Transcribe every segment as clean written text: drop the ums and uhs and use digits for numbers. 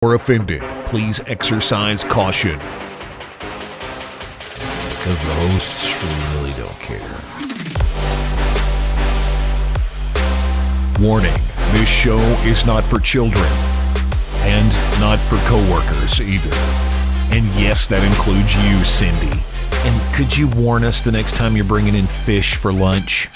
or offended, please exercise caution. Because the hosts really don't care. Warning, this show is not for children. And not for coworkers either. And yes, that includes you, Cindy. And could you warn us the next time you're bringing in fish for lunch?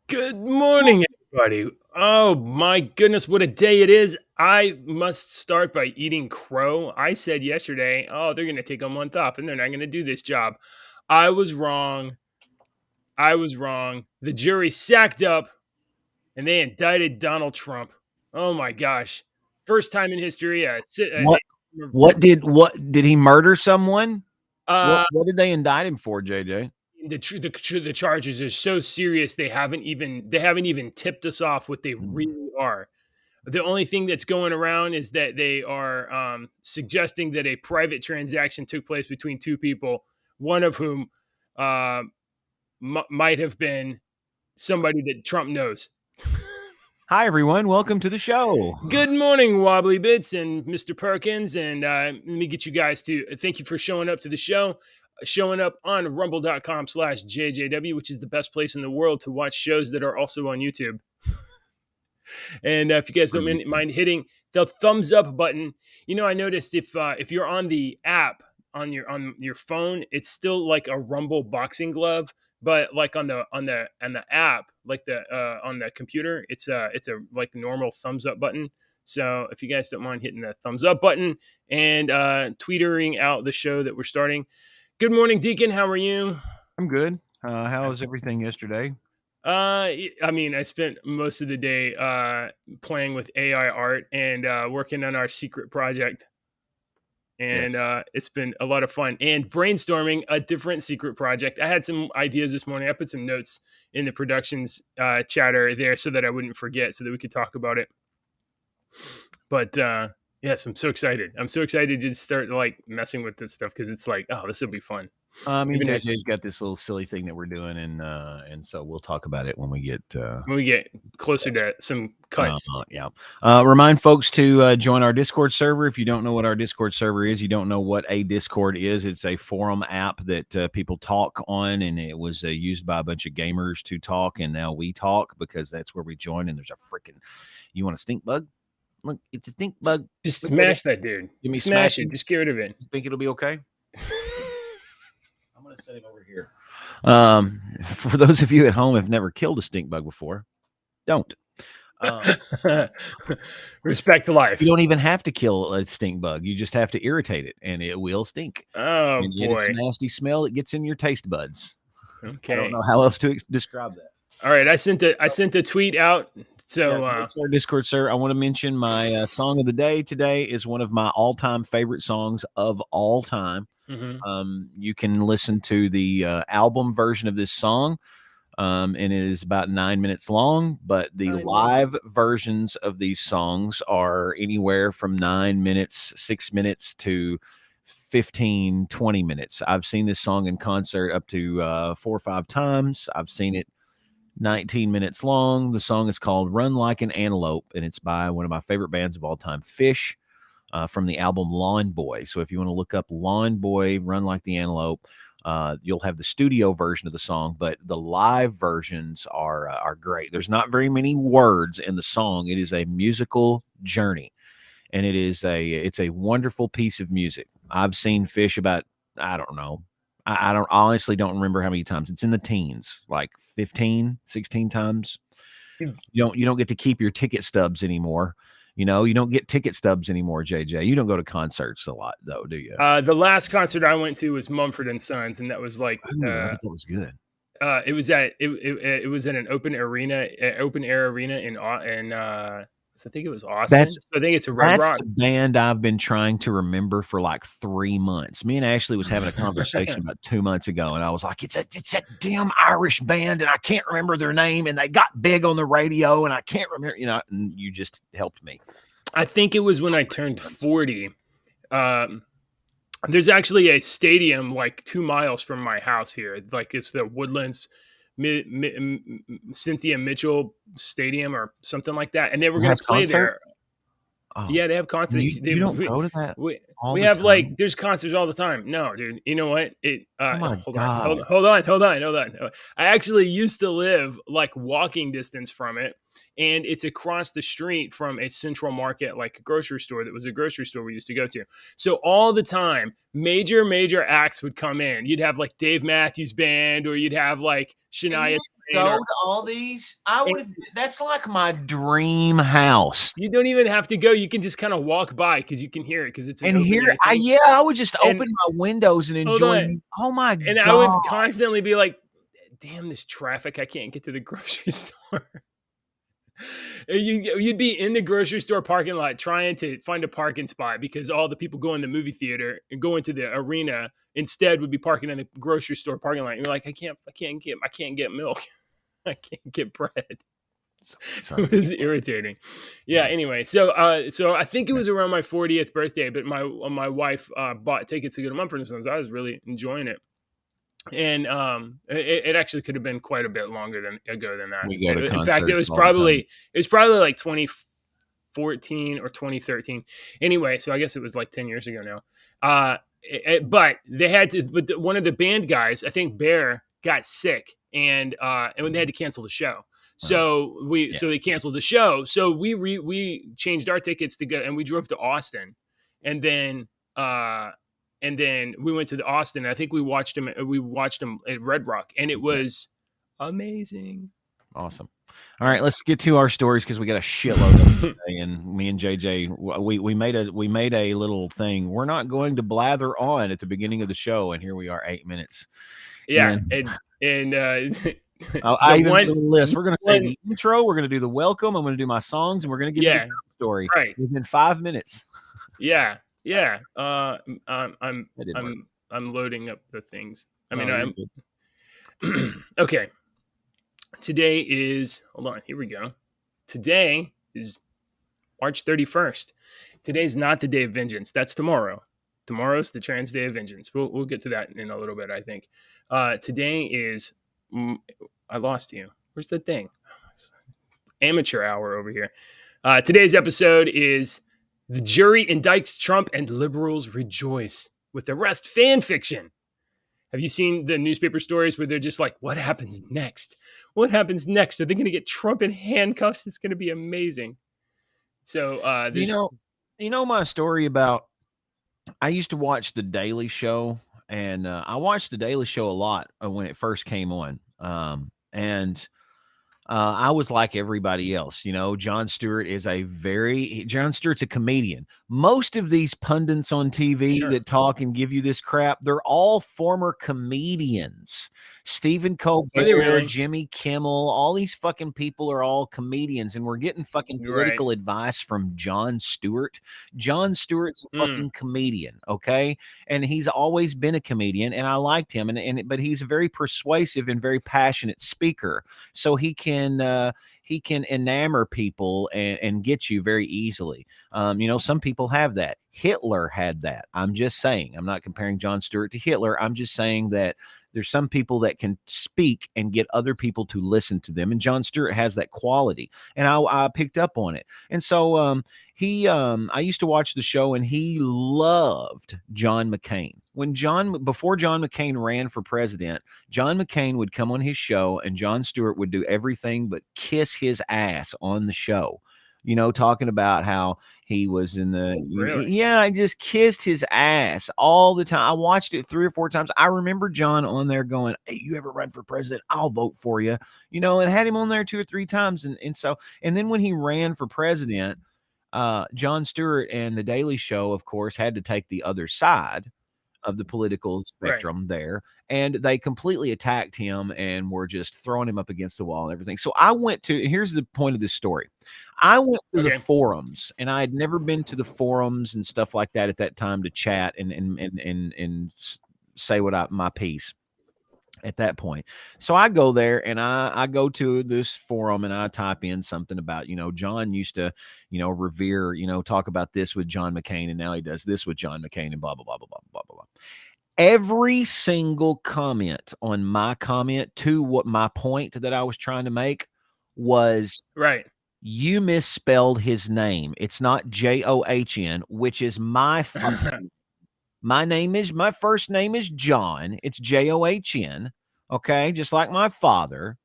Good morning, everybody. Oh my goodness, what a day it is. I must start by eating crow. I said yesterday, oh, they're going to take a month off and they're not going to do this job. I was wrong. The jury sacked up and they indicted Donald Trump. Oh my gosh. First time in history. What did he murder someone? Uh, What did they indict him for, JJ? the charges are so serious they haven't even tipped us off what they really are. The only thing that's going around is that they are suggesting that a private transaction took place between two people, one of whom might have been somebody that Trump knows. Hi, everyone. Welcome to the show. Good morning, Wobbly Bits and Mr. Perkins. And let me get you guys to thank you for showing up to the show. Showing up on rumble.com/JJW, which is the best place in the world to watch shows that are also on YouTube. And if you guys don't mind hitting the thumbs up button, I noticed if you're on the app on your phone, it's still like a Rumble boxing glove, but like on the app, like on the computer, it's a like normal thumbs up button. So if you guys don't mind hitting the thumbs up button and tweetering out the show that we're starting. Good morning, Deacon. How are you? I'm good. How was everything yesterday? I spent most of the day playing with AI art and working on our secret project. And yes. It's been a lot of fun and brainstorming a different secret project. I had some ideas this morning. I put some notes in the productions chatter there so that I wouldn't forget, so that we could talk about it. But yes, I'm so excited. I'm so excited to start like messing with this stuff because it's like, oh, this will be fun. JJ's got this little silly thing that we're doing, and so we'll talk about it when we get closer to some cuts. Remind folks to join our Discord server. If you don't know what our Discord server is, you don't know what a Discord is. It's a forum app that people talk on, and it was used by a bunch of gamers to talk, and now we talk because that's where we join. And there's a freaking, you want a stink bug? Look, it's a stink bug. Just smash that dude. Smash it. Just get rid of it. You think it'll be okay? I'm going to set him over here. For those of you at home who have never killed a stink bug before, don't. Respect life. You don't even have to kill a stink bug. You just have to irritate it, and it will stink. Oh, boy. It's a nasty smell. It gets in your taste buds. Okay. I don't know how else to describe that. All right, I sent a tweet out. So it's our Discord, sir. I want to mention my song of the day today is one of my all-time favorite songs of all time. Mm-hmm. You can listen to the album version of this song, and it is about 9 minutes long. But the live versions of these songs are anywhere from 9 minutes, 6 minutes to 15, 20 minutes. I've seen this song in concert up to 4 or 5 times. I've seen it 19 minutes long. The song is called Run Like an Antelope, and it's by one of my favorite bands of all time, Fish, from the album Lawn Boy. So if you want to look up Lawn Boy, Run Like the Antelope, you'll have the studio version of the song, but the live versions are great. There's not very many words in the song. It is a musical journey, and it's a wonderful piece of music. I've seen Fish about, I don't know, I honestly don't remember how many times. It's in the teens, like 15, 16 times. You don't get to keep your ticket stubs anymore. You don't get ticket stubs anymore, JJ. You don't go to concerts a lot, though, do you? The last concert I went to was Mumford and Sons, and that was like, I think that was good. It was at an open air arena in I think it was Austin. I think it's a Red Rock. That's the band I've been trying to remember for like 3 months. Me and Ashley was having a conversation about 2 months ago, and I was like, it's that damn Irish band, and I can't remember their name, and they got big on the radio, and I can't remember, and you just helped me. I think it was when I turned 40. There's actually a stadium like 2 miles from my house here. Like it's the Woodlands Cynthia Mitchell Stadium or something like that, and they were It going has to play concert? there. Oh, Yeah, they have concerts. you don't go to that all We the have like time? there's concerts all the time. No, dude. You know what? Oh my Hold on, God. hold on. I actually used to live like walking distance from it, and it's across the street from a Central Market, like a grocery store that was a grocery store we used to go to. So all the time, major acts would come in. You'd have like Dave Matthews Band, or you'd have like And Shania you Twain, go or to all these? I would have. That's like my dream house. you don't even have to go. You can just kind of walk by because you can hear it because it's an And open here, air thing. I would just And open my windows and hold enjoy. on. Oh my And I would God. constantly be like, damn this traffic. I can't get to the grocery store. You'd be in the grocery store parking lot trying to find a parking spot because all the people go in the movie theater and go into the arena instead would be parking in the grocery store parking lot. And you're like, I can't get milk. I can't get bread. Sorry. It was irritating. Yeah. Anyway, so I think it was around my 40th birthday, but my wife bought tickets to go to Mumford & Sons. I was really enjoying it, and it actually could have been quite a bit longer ago than that. We go to In fact, it was concerts all the time. probably like 2014 or 2013. Anyway, so I guess it was like 10 years ago now. But they had to. But one of the band guys, I think Bear, got sick, and when they had to cancel the show. So so they canceled the show. So we changed our tickets to go, and we drove to Austin, and then we went to the Austin. I think we watched them at Red Rock, and it was amazing. Awesome. All right, let's get to our stories because we got a shitload of them today, and me and JJ, we made a little thing. We're not going to blather on at the beginning of the show, and here we are, 8 minutes. Yeah, and I even put a list. We're going to say the intro. We're going to do the welcome. I'm going to do my songs, and we're going to get to the story within 5 minutes. Yeah. I'm loading up the things. I mean, okay. Today is, hold on, here we go. Today is March 31st. Today's not the Day of Vengeance. That's tomorrow. Tomorrow's the Trans Day of Vengeance. We'll get to that in a little bit, I think. Today is, I lost you. Where's the thing? Amateur hour over here. Today's episode is The Jury Indicts Trump and Liberals Rejoice with Arrest fan fiction. Have you seen the newspaper stories where they're just like, what happens next? What happens next? Are they going to get Trump in handcuffs? It's going to be amazing. So, you know my story about, I used to watch The Daily Show, and I watched The Daily Show a lot when it first came on. And I was like everybody else, Jon Stewart's a comedian. Most of these pundits on TV that talk and give you this crap, they're all former comedians. Stephen Colbert, Jimmy Kimmel, all these fucking people are all comedians, and we're getting fucking political advice from Jon Stewart. Jon Stewart's a fucking comedian, okay? And he's always been a comedian, and I liked him, but he's a very persuasive and very passionate speaker. So he can enamor people and get you very easily. Some people have that. Hitler had that. I'm just saying. I'm not comparing Jon Stewart to Hitler. I'm just saying that there's some people that can speak and get other people to listen to them. And Jon Stewart has that quality. And I picked up on it. And so I used to watch the show, and he loved John McCain. Before John McCain ran for president, John McCain would come on his show, and Jon Stewart would do everything but kiss his ass on the show. Talking about how he was in the, I just kissed his ass all the time. I watched it 3 or 4 times. I remember John on there going, "Hey, you ever run for president? I'll vote for you," and had him on there 2 or 3 times. And then when he ran for president, Jon Stewart and The Daily Show, of course, had to take the other side of the political spectrum there, and they completely attacked him and were just throwing him up against the wall and everything. So here's the point of this story. I went to the forums, and I had never been to the forums and stuff like that at that time to chat and say my piece. at that point. So I go there and I go to this forum and I type in something about, John used to, revere, talk about this with John McCain, and now he does this with John McCain and blah, blah, blah, blah, blah, blah, blah, blah. Every single comment on my comment to what my point that I was trying to make was, Right. you misspelled his name. It's not John, which is my my first name is John. It's John. Okay. Just like my father.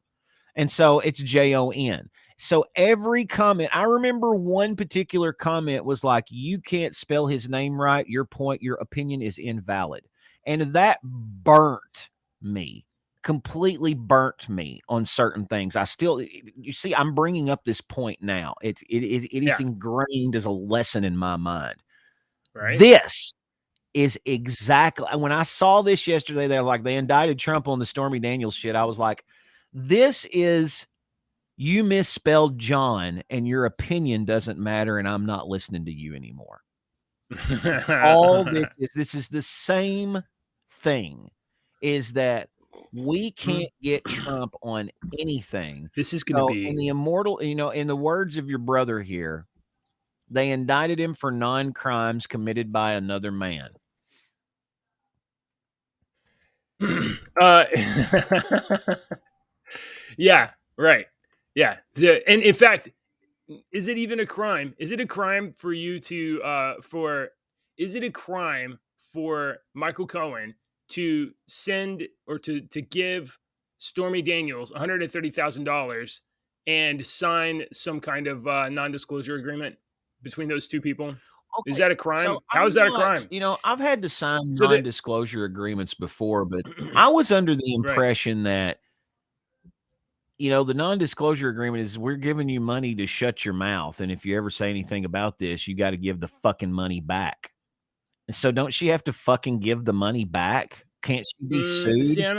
And so it's Jon. So every comment, I remember one particular comment was like, you can't spell his name right. Your opinion is invalid. And that burnt me, completely burnt me on certain things. You see, I'm bringing up this point now. It is ingrained as a lesson in my mind. Right. This is exactly, when I saw this yesterday, they indicted Trump on the Stormy Daniels shit. I was like, this is, you misspelled John and your opinion doesn't matter, and I'm not listening to you anymore. All this is the same thing, is that we can't get Trump on anything. This is going to be in the immortal, in the words of your brother here, they indicted him for non-crimes committed by another man. Yeah, right. Yeah. And in fact, is it even a crime? Is it a crime for you to is it a crime for Michael Cohen to send or to give Stormy Daniels $130,000 and sign some kind of non-disclosure agreement between those two people? Okay, Is that a crime? so How is that a crime? I've had to sign So that- non-disclosure agreements before, but I was under the impression that, the non-disclosure agreement is, we're giving you money to shut your mouth, and if you ever say anything about this, you got to give the fucking money back. And so don't she have to fucking give the money back? Can't she be sued? See, I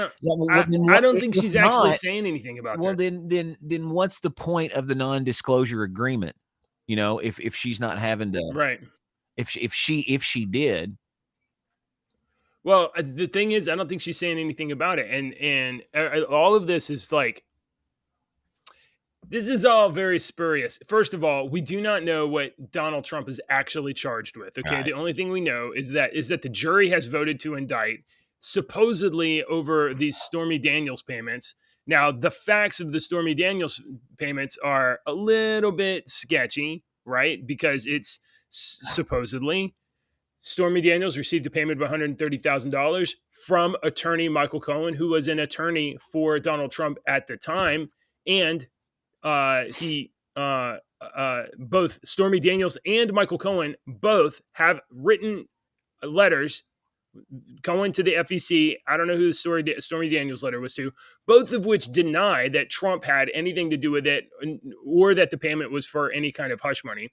don't think she's actually saying anything about well, this. then what's the point of the non-disclosure agreement? If she's not having to, Right. if she did. Well, the thing is, I don't think she's saying anything about it, and all of this is like, this is all very spurious. First of all, we do not know what Donald Trump is actually charged with. Okay, Right. The only thing we know is that the jury has voted to indict, supposedly over these Stormy Daniels payments. Now, the facts of the Stormy Daniels payments are a little bit sketchy, right? Because it's supposedly Stormy Daniels received a payment of $130,000 from attorney Michael Cohen, who was an attorney for Donald Trump at the time, and both Stormy Daniels and Michael Cohen both have written letters, Cohen to the FEC. I don't know who the Stormy Daniels letter was to, both of which deny that Trump had anything to do with it, or that the payment was for any kind of hush money.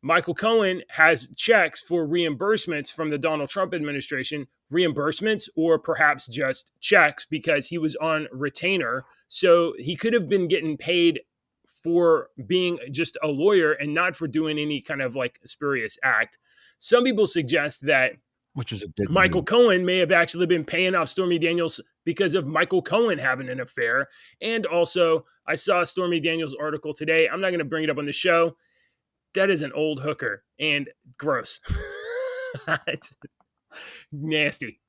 Michael Cohen has checks for reimbursements from the Donald Trump administration, reimbursements or perhaps just checks, because he was on retainer. So he could have been getting paid for being just a lawyer and not for doing any kind of like spurious act. Some people suggest that Which is a Michael Cohen may have actually been paying off Stormy Daniels because of Michael Cohen having an affair. And also, I saw a Stormy Daniels article today. I'm not going to bring it up on the show. That is an old hooker and gross. Nasty.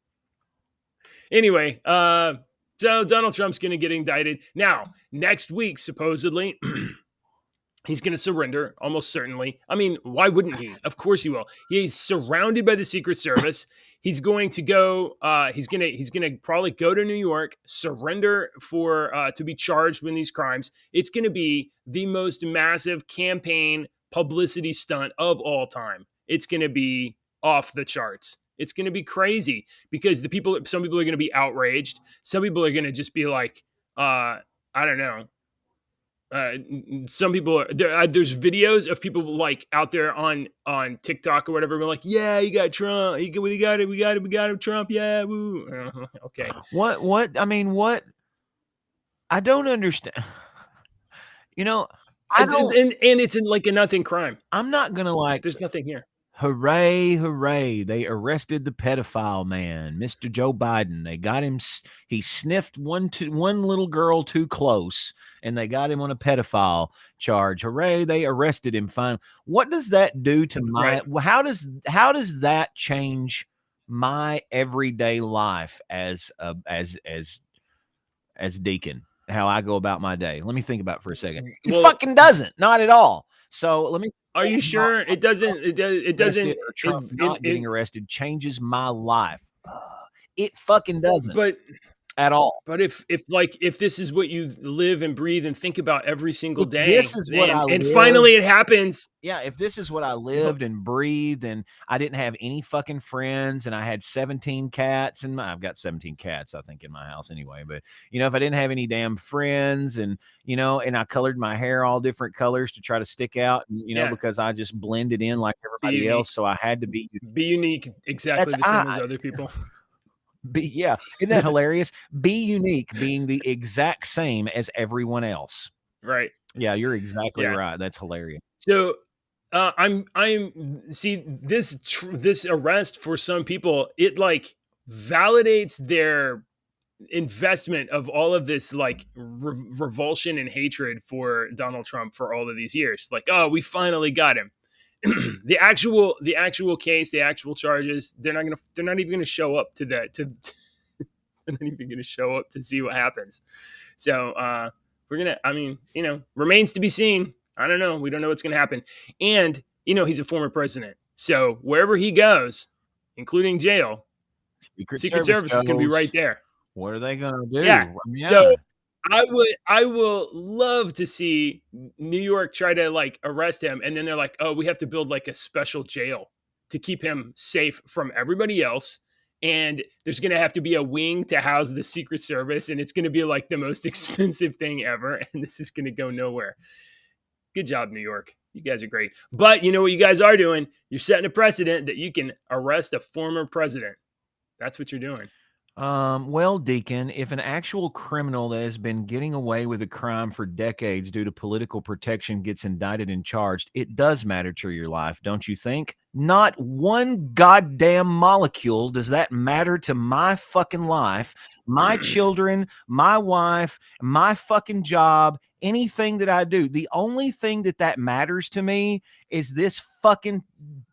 Anyway, so Donald Trump's going to get indicted. Now, next week, supposedly, he's going to surrender, almost certainly. I mean, why wouldn't he? Of course he will. He's surrounded by the Secret Service. He's going to go. He's going to probably go to New York, surrender to be charged with these crimes. It's going to be the most massive campaign publicity stunt of all time. It's going to be off the charts. It's going to be crazy because some people are going to be outraged. Some people are going to just be like, I don't know. Some people there's videos of people like out there on TikTok or whatever, like, yeah, you got Trump, we got him, Trump, yeah, woo. Okay. What? I mean, what? I don't understand. I don't, and it's in like a nothing crime. I'm not gonna There's nothing here. Hooray, hooray. They arrested the pedophile man, Mr. Joe Biden. They got him. He sniffed one little girl too close, and they got him on a pedophile charge. Hooray, they arrested him. Fine. What does that do to my how does that change my everyday life as Deacon? How I go about my day? Let me think about it for a second. It fucking doesn't. Not at all. So let me. Are you sure it doesn't? It doesn't. Or Trump not getting arrested changes my life. It fucking doesn't. But at all. But if this is what you live and breathe and think about every single day, this is what and finally it happens. Yeah, if this is what I lived and breathed, and I didn't have any fucking friends, and I had 17 cats, and I've got 17 cats, I think, in my house anyway. But if I didn't have any damn friends, and and I colored my hair all different colors to try to stick out, and, because I just blended in like everybody else, so I had to be unique, exactly the same as other people. Isn't that hilarious? Be unique, being the exact same as everyone else. Right. Yeah, you're exactly right. That's hilarious. So I'm see this arrest for some people, it like validates their investment of all of this like revulsion and hatred for Donald Trump for all of these years. Like, oh, we finally got him. the actual case, the actual charges, they're not even gonna show up to that. They're not even gonna show up to see what happens. So remains to be seen. I don't know. We don't know what's gonna happen. And he's a former president, so wherever he goes, including jail, Secret Service is gonna be right there. What are they gonna do? Yeah. So I will love to see New York try to like arrest him, and then they're like, oh, we have to build like a special jail to keep him safe from everybody else. And there's going to have to be a wing to house the Secret Service, and it's going to be like the most expensive thing ever. And this is going to go nowhere. Good job, New York. You guys are great. But you know what you guys are doing? You're setting a precedent that you can arrest a former president. That's what you're doing. Well, Deacon, if an actual criminal that has been getting away with a crime for decades due to political protection gets indicted and charged, it does matter to your life, don't you think? Not one goddamn molecule does that matter to my fucking life, my children, my wife, my fucking job, anything that I do. The only thing that matters to me is this fucking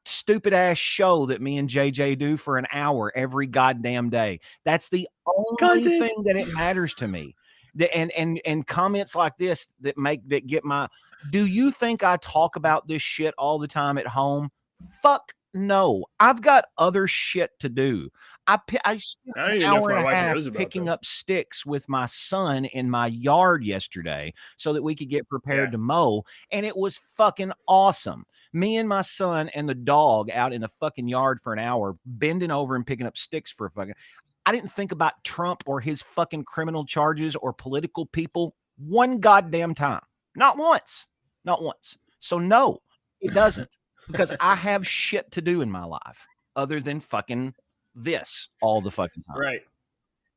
stupid ass show that me and JJ do for an hour every goddamn day. That's the only thing that it matters to me. And comments like this that get my. Do you think I talk about this shit all the time at home? Fuck no. I've got other shit to do. I spent an hour and a half picking up sticks with my son in my yard yesterday so that we could get prepared to mow, and it was fucking awesome. Me and my son and the dog out in the fucking yard for an hour, bending over and picking up sticks for a fucking. I didn't think about Trump or his fucking criminal charges or political people one goddamn time. Not once. Not once. So no, it doesn't. Because I have shit to do in my life other than fucking this all the fucking time. Right.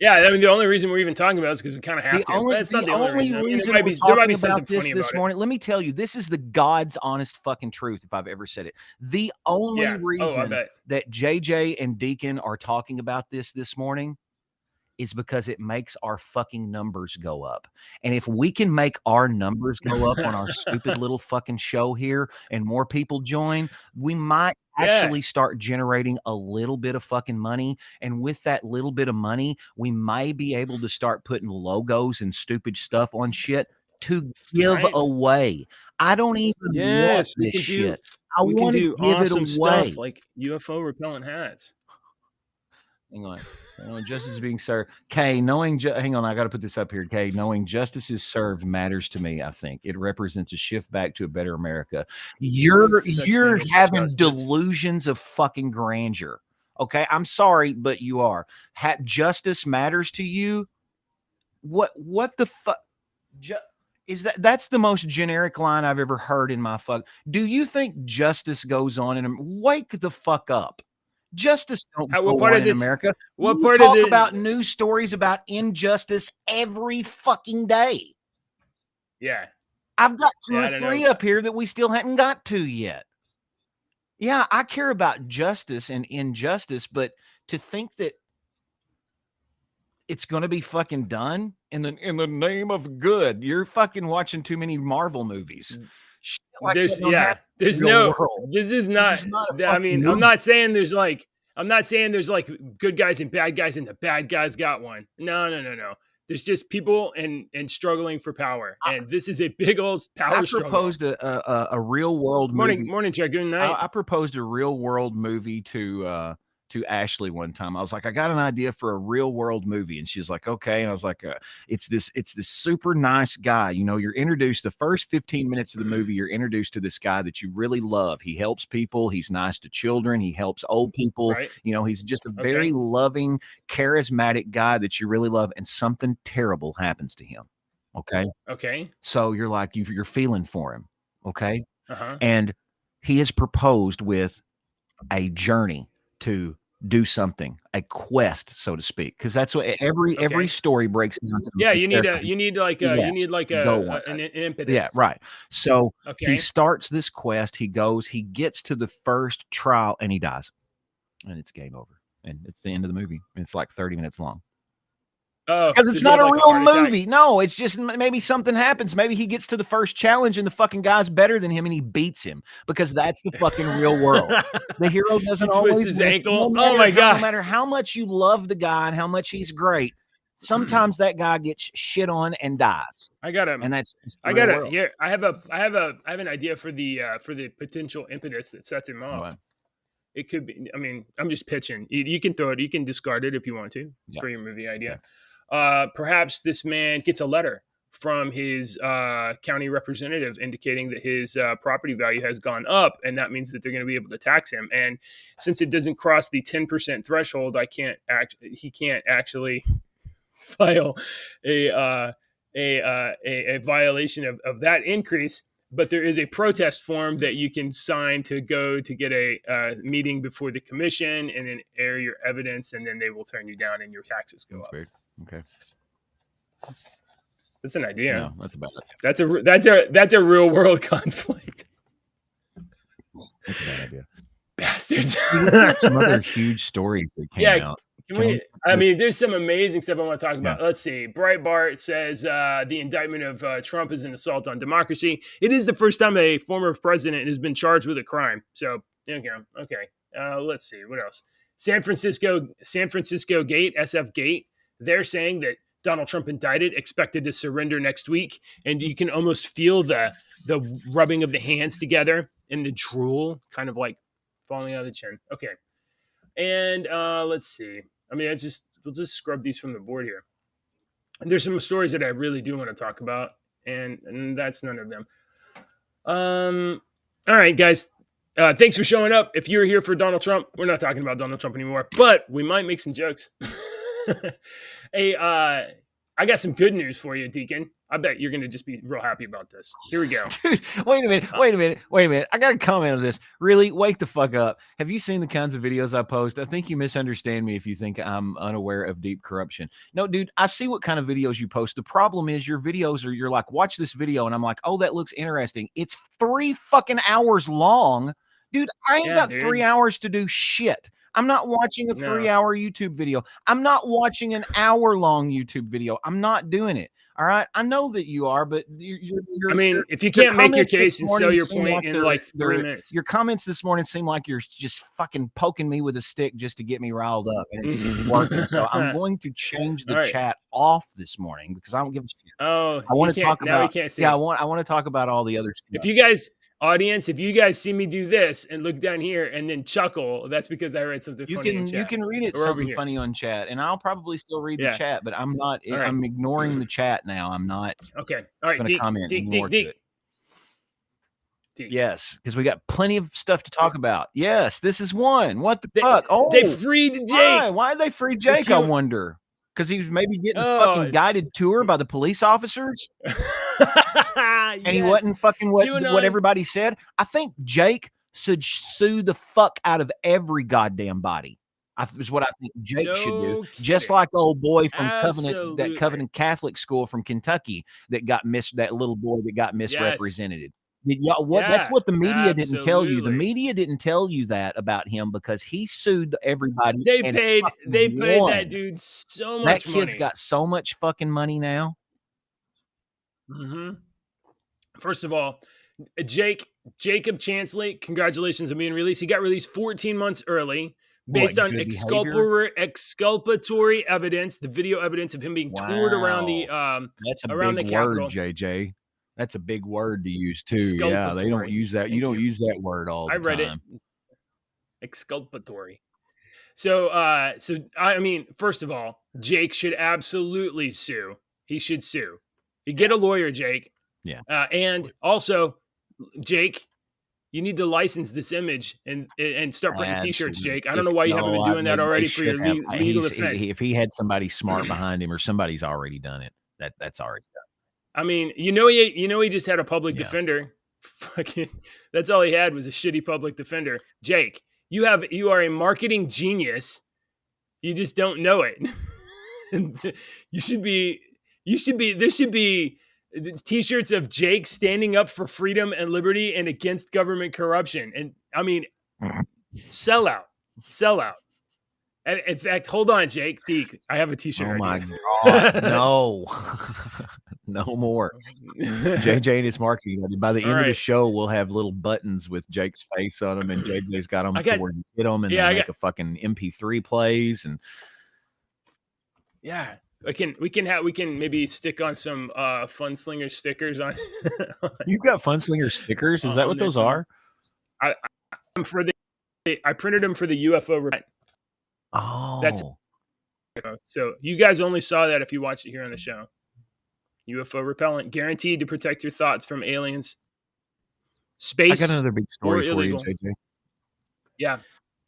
Yeah, I mean, the only reason we're even talking about it is because we kind of have to. That's not the only reason we're talking about this morning. Let me tell you, this is the God's honest fucking truth, if I've ever said it. The only reason that JJ and Deacon are talking about this morning is because it makes our fucking numbers go up. And if we can make our numbers go up on our stupid little fucking show here and more people join, we might actually start generating a little bit of fucking money. And with that little bit of money, we might be able to start putting logos and stupid stuff on shit to give away. I don't even want this shit. I want to give awesome it away. Stuff like UFO repellent hats. Hang on. Justice is being served. Hang on, I got to put this up here. Knowing justice is served matters to me. I think it represents a shift back to a better America. You're having delusions of fucking grandeur. Okay, I'm sorry, but you are. Justice matters to you. What the fuck? Is that's the most generic line I've ever heard in my fuck. Do you think justice goes on in wake the fuck up? Justice don't go on in America. What part of this? About news stories about injustice every fucking day. Yeah. I've got two or three up here that we still hadn't got to yet. Yeah, I care about justice and injustice, but to think that it's going to be fucking done in the name of good, you're fucking watching too many Marvel movies. Shit like that don't happen in There's the real no, world. this is This not, is not a I fucking mean, movie. I'm not saying there's like good guys and bad guys and the bad guys got one. No. There's just people and struggling for power. And this is a big old power struggle. I proposed a real world movie. Morning, Dragoon Knight. I proposed a real world movie to Ashley one time. I was like, I got an idea for a real world movie, and she's like, okay. And I was like, it's this super nice guy. You know, you're introduced the first 15 minutes of the movie. You're introduced to this guy that you really love. He helps people. He's nice to children. He helps old people. Right. You know, he's just a very loving, charismatic guy that you really love. And something terrible happens to him. Okay. So you're like, you're feeling for him. Okay. And he has proposed with a journey to do something, a quest, so to speak, because that's what every story breaks down to. Yeah, you need an impetus. Yeah, right. So he starts this quest, he gets to the first trial, and he dies. And it's game over. And it's the end of the movie. And it's like 30 minutes long. Because it's not a real movie. No, it's just maybe something happens. Maybe he gets to the first challenge and the fucking guy's better than him and he beats him, because that's the fucking real world. The hero doesn't always twist his ankle. No oh my God. No matter how much you love the guy and how much he's great, sometimes that guy gets shit on and dies. I got him. And that's here. I have an idea for the potential impetus that sets him off. What? It could be, I mean, I'm just pitching. You can throw it, you can discard it if you want to for your movie idea. Yeah. Perhaps this man gets a letter from his county representative indicating that his property value has gone up, and that means that they're going to be able to tax him. And since it doesn't cross the 10% threshold, he can't actually file a violation of that increase. But there is a protest form that you can sign to go to get a meeting before the commission, and then air your evidence, and then they will turn you down and your taxes go up. Weird. Okay. That's an idea. No, that's about it. That's a real world conflict. That's a bad idea. Bastards. Some other huge stories that came out. There's some amazing stuff I want to talk about. Yeah. Let's see. Breitbart says the indictment of Trump is an assault on democracy. It is the first time a former president has been charged with a crime. So, okay. Let's see. What else? San Francisco Gate, SF Gate. They're saying that Donald Trump indicted, expected to surrender next week. And you can almost feel the rubbing of the hands together and the drool kind of like falling out of the chin. Okay. And let's see. I mean, we'll just scrub these from the board here. And there's some stories that I really do want to talk about, and that's none of them. All right, guys. Thanks for showing up. If you're here for Donald Trump, we're not talking about Donald Trump anymore, but we might make some jokes. Hey, I got some good news for you, Deacon. I bet you're going to just be real happy about this. Here we go. Dude, wait a minute. I got to comment on this. Really? Wake the fuck up. Have you seen the kinds of videos I post? I think you misunderstand me if you think I'm unaware of deep corruption. No, dude, I see what kind of videos you post. The problem is your videos you're like, watch this video. And I'm like, oh, that looks interesting. It's 3 fucking hours long. Dude, I ain't got 3 hours to do shit. I'm not watching a 3-hour YouTube video. I'm not watching an hour-long YouTube video. I'm not doing it. All right. I know that you are, but if you can't make your case and sell your point in like 3 minutes, your comments this morning seem like you're just fucking poking me with a stick just to get me riled up, and it's working. So I'm going to change the chat off this morning because I don't give a shit. Oh, I want to talk about. We can't see I want to talk about all the other stuff. If you guys. Audience, if you guys see me do this and look down here and then chuckle, that's because I read something funny in chat. You can read it something funny on chat, and I'll probably still read the chat, but I'm not. Right. I'm ignoring the chat now. I'm not. Okay. All right. Going to comment more to it. Yes, because we got plenty of stuff to talk about. Yes, this is one. What the fuck? Oh, they freed Jake. Why did they free Jake? I wonder. Because he was maybe getting a fucking guided tour by the police officers. And he wasn't fucking what everybody said. I think Jake should sue the fuck out of every goddamn body. Is what I think Jake should do. Kidding. Just like the old boy from Covenant Catholic school from Kentucky that little boy that got misrepresented. That's Yeah, what the media didn't tell you. The absolutely. media didn't tell you that about him because he sued everybody They and paid fucking that won. dude so That much kid's money. got so much fucking money now. Hmm. First of all, Jacob Chansley, congratulations on being released. He got released 14 months early What, based on good behavior? exculpatory evidence, the video evidence of him being toured Wow. That's a around big the word, Capitol. JJ. That's a big word to use too. Yeah, they don't Exculpatory. use that. You Thank don't you. use that word all I the read it. time. Exculpatory. So I mean, first of all, Jake should absolutely sue. He should sue. You get a lawyer, Jake. Yeah. And also, Jake, you need to license this image and start printing T-shirts, Absolutely. Jake. I don't know why you haven't been doing that They already for should your have. legal defense. If he had somebody smart behind him or somebody's already done it. That's already done. I mean, he just had a public Yeah. defender. Fucking, that's all he had was a shitty public defender. Jake, you are a marketing genius. You just don't know it. you should be. There should be T-shirts of Jake standing up for freedom and liberty and against government corruption. And I mean, sell out. In fact, hold on, Jake. Deke, I have a T-shirt Oh my idea. God. No. No more. JJ and his marketing. By the All end of the right. show, we'll have little buttons with Jake's face on them, and JJ's got them to where you hit them, and they make a fucking MP3 plays. And yeah, we can maybe stick on some FUNSLINGERS stickers on. You've got FUNSLINGER stickers. Is that what those are? I printed them for the UFO. Oh, that's so you guys only saw that if you watched it here on the show. UFO repellent, guaranteed to protect your thoughts from aliens, space. I got another big story for you, JJ. Yeah.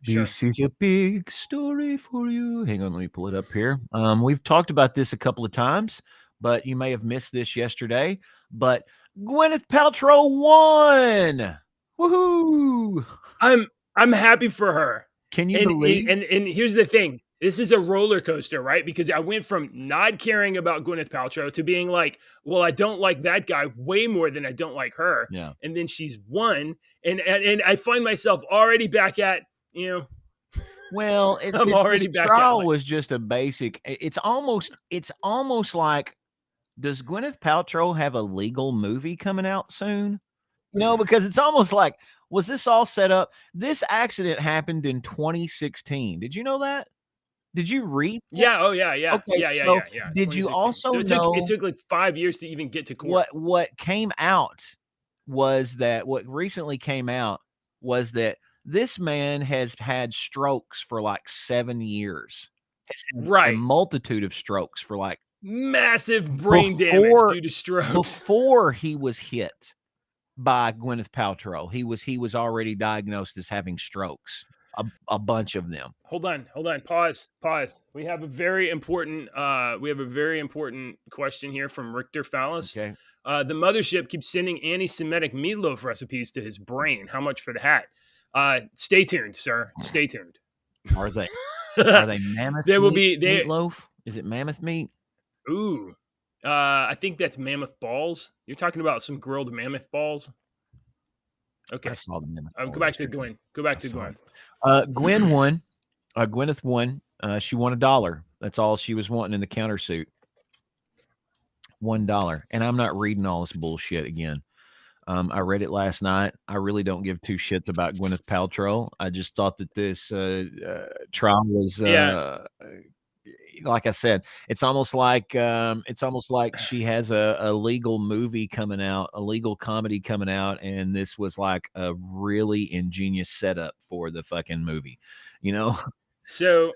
This is a big story for you. Hang on, let me pull it up here. We've talked about this a couple of times, but you may have missed this yesterday. But Gwyneth Paltrow won. Woohoo! I'm happy for her. Can you believe? And here's the thing. This is a roller coaster, right? Because I went from not caring about Gwyneth Paltrow to being like, well, I don't like that guy way more than I don't like her. Yeah. And then she's won. And I find myself already back at, well, I'm already back trial at was just a basic. It's almost like, does Gwyneth Paltrow have a legal movie coming out soon? Because it's almost like, was this all set up? This accident happened in 2016. Did you know that? Did you read that? Yeah. Oh, yeah. Yeah. Okay, Yeah. Did you also know it took like 5 years to even get to court? What came out was that what recently came out was that this man has had strokes for like 7 years. Has had a multitude of strokes for like massive brain damage due to strokes. Before he was hit by Gwyneth Paltrow, he was already diagnosed as having strokes. A bunch of them. Hold on. Pause. We have a very important question here from Richter Fallis. Okay. The mothership keeps sending anti-Semitic meatloaf recipes to his brain. How much for the hat? Stay tuned, sir. Stay tuned. Are they mammoth meatloaf? Is it mammoth meat? Ooh. I think that's mammoth balls. You're talking about some grilled mammoth balls? Okay. I saw the mammoth. Go back to Gwen. Gwen won. Gwyneth won. She won $1. That's all she was wanting in the countersuit. $1. And I'm not reading all this bullshit again. I read it last night. I really don't give two shits about Gwyneth Paltrow. I just thought that this trial was like I said, it's almost like she has a legal movie coming out, a legal comedy coming out, and this was like a really ingenious setup for the fucking movie, So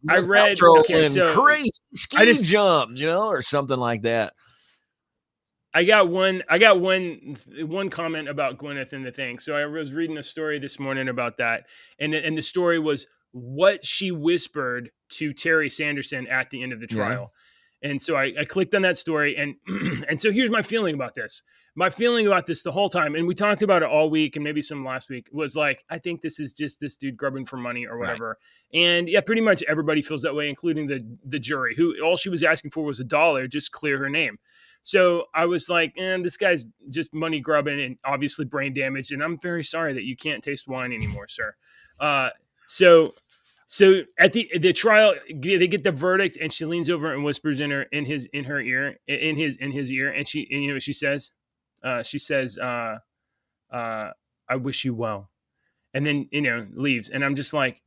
I read crazy ski jump, or something like that. I got one comment about Gwyneth in the thing. So I was reading a story this morning about that, and the story was what she whispered to Terry Sanderson at the end of the trial. Yeah. And so I clicked on that story, and and so here's my feeling about this. My feeling about this the whole time, and we talked about it all week and maybe some last week, was like, I think this is just this dude grubbing for money or whatever. Right. And yeah, pretty much everybody feels that way, including the jury, who all she was asking for was $1, just clear her name. So I was like, this guy's just money grubbing and obviously brain damaged. And I'm very sorry that you can't taste wine anymore, sir. So at the trial, they get the verdict, and she leans over and whispers in his ear, and you know what she says? I wish you well. And then, leaves. And I'm just like,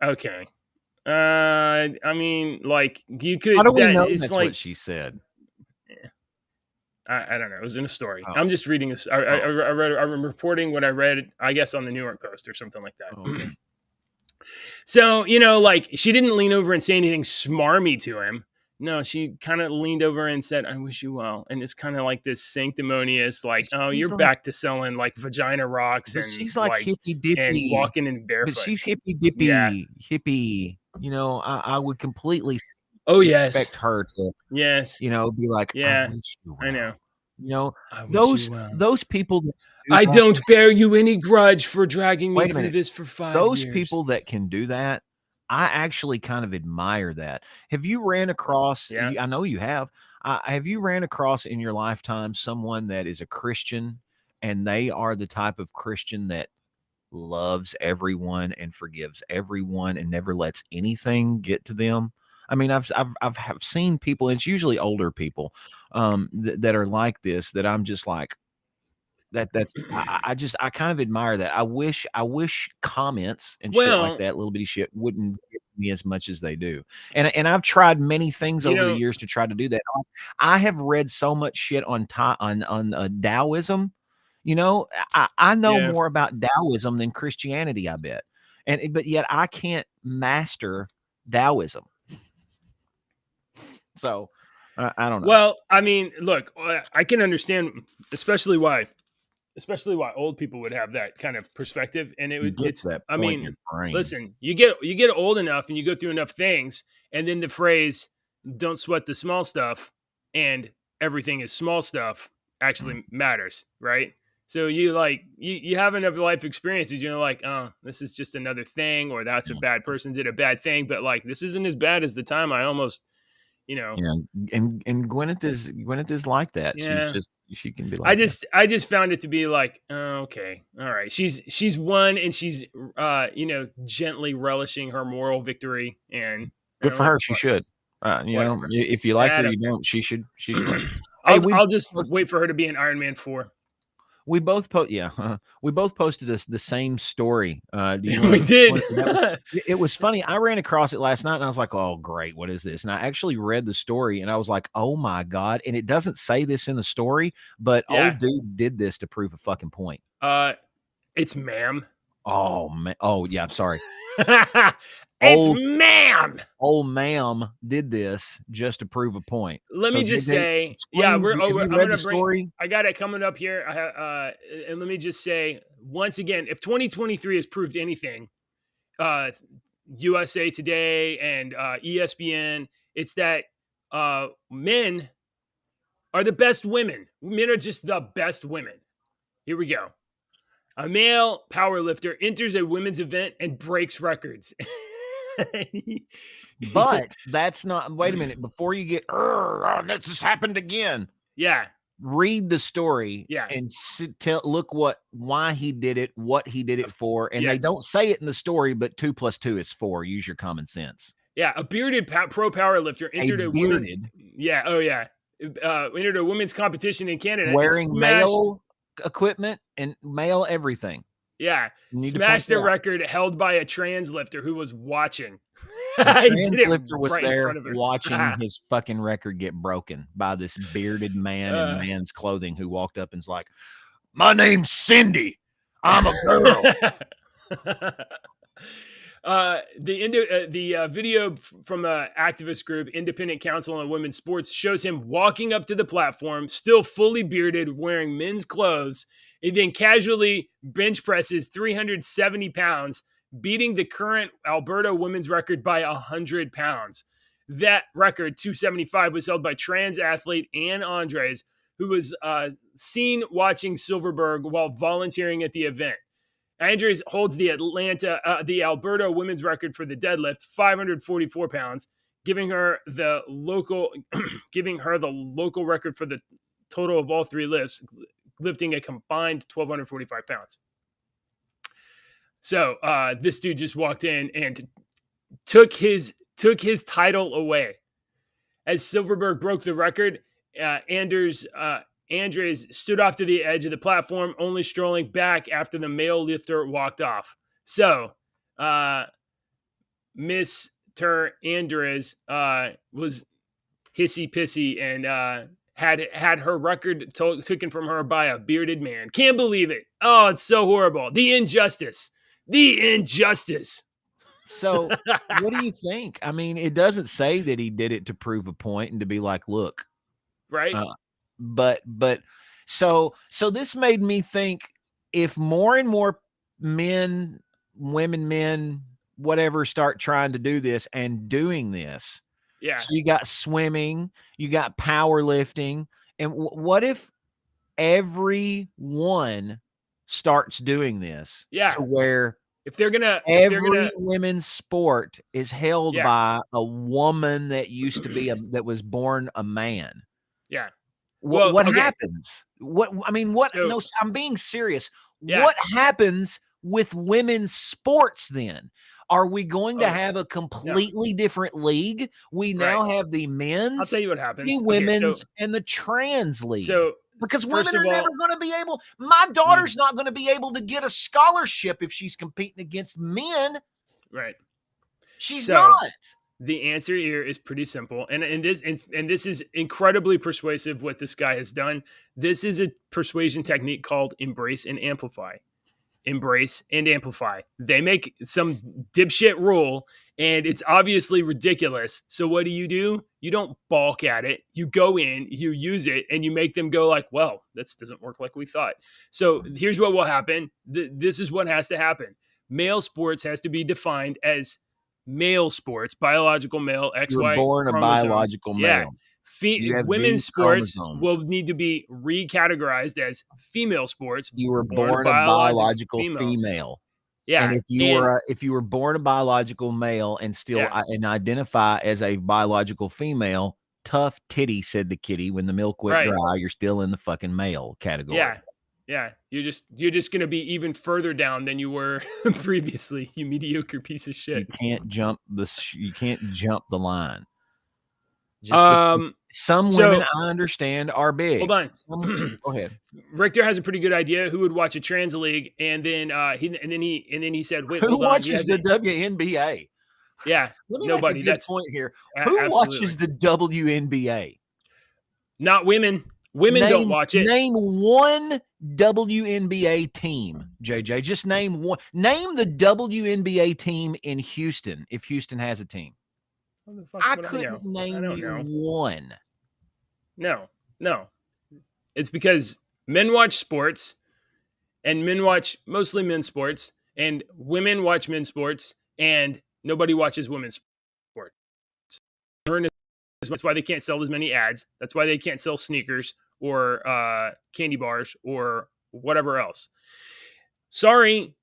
okay. I mean, like, you could, How do we that know it's that's like, what she said? I don't know. It was in a story. Oh. I'm just reading this. I'm reporting what I read, I guess, on the New York Post or something like that. Oh, okay. So, like, she didn't lean over and say anything smarmy to him. No, she kind of leaned over and said, I wish you well. And it's kind of like this sanctimonious, like, oh, you're back to selling like vagina rocks and she's like hippy dippy and walking in barefoot. But she's hippy dippy, hippie. I would completely expect her to, be like, yeah, I wish you well. I know. Those people that I don't bear you any grudge for dragging me through this for 5 years. Those people that can do that, I actually kind of admire that. Have you ran across, I know you have you ran across in your lifetime someone that is a Christian and they are the type of Christian that loves everyone and forgives everyone and never lets anything get to them? I mean, I've seen people, and it's usually older people that are like this, that I'm just like, I kind of admire that. I wish comments and shit like that, little bitty shit, wouldn't get me as much as they do. And I've tried many things over the years to try to do that. I have read so much shit on Taoism. I know more about Taoism than Christianity, I bet. But yet I can't master Taoism. So I don't know. Well, I mean, look, I can understand, especially why old people would have that kind of perspective. And listen, you get old enough and you go through enough things, and then the phrase, don't sweat the small stuff and everything is small stuff, actually matters, right? So you have enough life experiences, you're like, oh, this is just another thing, or that's a bad person did a bad thing, but like, this isn't as bad as the time I almost, and Gwyneth is like that. Yeah. She can be like I just found it to be like, okay, all right. She's won, and she's gently relishing her moral victory, and good for her. She should. If you like her, you don't. She should. I'll just wait for her to be in Iron Man 4. We both we both posted the same story. We did. It was funny. I ran across it last night and I was like, oh, great. What is this? And I actually read the story and I was like, oh my God. And it doesn't say this in the story, but old dude did this to prove a fucking point. It's ma'am. Oh, man. Oh, yeah. I'm sorry. Ma'am. Old ma'am did this just to prove a point. Let me just say, I'm gonna bring. I got it coming up here. And let me just say once again, if 2023 has proved anything, USA Today and ESPN, it's that men are the best women. Men are just the best women. Here we go. A male powerlifter enters a women's event and breaks records. But that's not. Wait a minute. Before you get, that just happened again. Yeah. Read the story. Yeah. And look why he did it, what he did it for, and they don't say it in the story, but 2 + 2 is 4. Use your common sense. Yeah, a bearded pro powerlifter entered a women's. Yeah. Oh yeah. Entered a women's competition in Canada, wearing male equipment and male everything. Yeah, smashed a record held by a trans lifter who was watching. The trans lifter was there watching his fucking record get broken by this bearded man in man's clothing who walked up and's like, my name's Cindy. I'm a girl. The video from an activist group, Independent Council on Women's Sports, shows him walking up to the platform, still fully bearded, wearing men's clothes. He then casually bench presses 370 pounds, beating the current Alberta women's record by 100 pounds. That record, 275, was held by trans athlete Ann Andres, who was seen watching Silverberg while volunteering at the event. Andres holds the Alberta women's record for the deadlift, 544 pounds, giving her the local record for the total of all three lifts, lifting a combined 1,245 pounds. So this dude just walked in and took his title away. As Silverberg broke the record, Andres stood off to the edge of the platform, only strolling back after the male lifter walked off. So, Mr. Andres was hissy pissy and had her record taken from her by a bearded man. Can't believe it. Oh, it's so horrible. The injustice. So what do you think? I mean, it doesn't say that he did it to prove a point and to be like, look, right. But so this made me think, if more and more men, women, whatever, start trying to do this and doing this. Yeah. So you got swimming, you got powerlifting, and what if everyone starts doing this? Yeah. To where every women's sport is held by a woman that used to be that was born a man. Yeah. What happens? No, I'm being serious. Yeah. What happens with women's sports then? Are we going to have a completely different league? We now have the men's, I'll tell you what happens. The women's, and the trans league. So because women are never going to be able, my daughter's not going to be able to get a scholarship if she's competing against men. Right. She's not. The answer here is pretty simple. And this is incredibly persuasive what this guy has done. This is a persuasion technique called embrace and amplify. Embrace and amplify. They make some dipshit rule and it's obviously ridiculous. So what do? You don't balk at it. You go in, you use it, and you make them go like, well, this doesn't work like we thought. So here's what will happen. This is what has to happen. Male sports has to be defined as male sports, biological male, XY. You were born chromosomes. A biological male. Women's sports will need to be recategorized as female sports. You were born a biological female. Yeah. And if you were born a biological male and still and identify as a biological female, tough titty, said the kitty. When the milk went dry, you're still in the fucking male category. Yeah. Yeah. You're just going to be even further down than you were previously, you mediocre piece of shit. You can't jump the line. Some women, I understand, are big. Hold on. Go ahead. Richter has a pretty good idea who would watch a trans league, and then he said, "Wait, who watches the WNBA?" Yeah, nobody. That's point here. Who watches the WNBA? Not women. Women don't watch it. Name one WNBA team, JJ. Just name one. Name the WNBA team in Houston if Houston has a team. I couldn't name you one. No. It's because men watch sports, and men watch mostly men's sports, and women watch men's sports, and nobody watches women's sports. That's why they can't sell as many ads. That's why they can't sell sneakers or candy bars or whatever else. Sorry,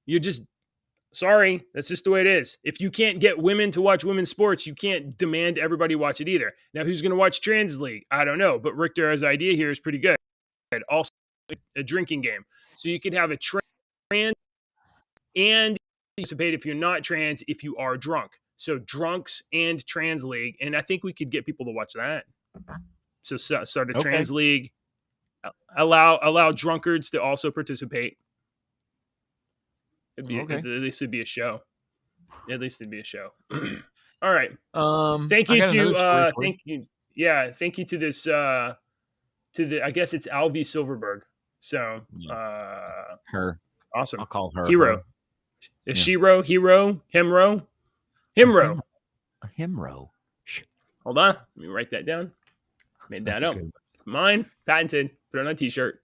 that's just the way it is. If you can't get women to watch women's sports, you can't demand everybody watch it either. Now, who's going to watch Trans League? I don't know, but Richter's idea here is pretty good. Also, a drinking game. So you could have a trans and participate if you're not trans, if you are drunk. So drunks and Trans League, and I think we could get people to watch that. So start a Trans League, allow drunkards to also participate. At least it'd be a show. At least it'd be a show. All right. Thank you to this I guess it's Alvy Silverberg. So her. Awesome. I'll call her Hero. Her. Himro. Himro. Hold on. Let me write that down. Made that up. It's mine. Patented. Put it on a t-shirt.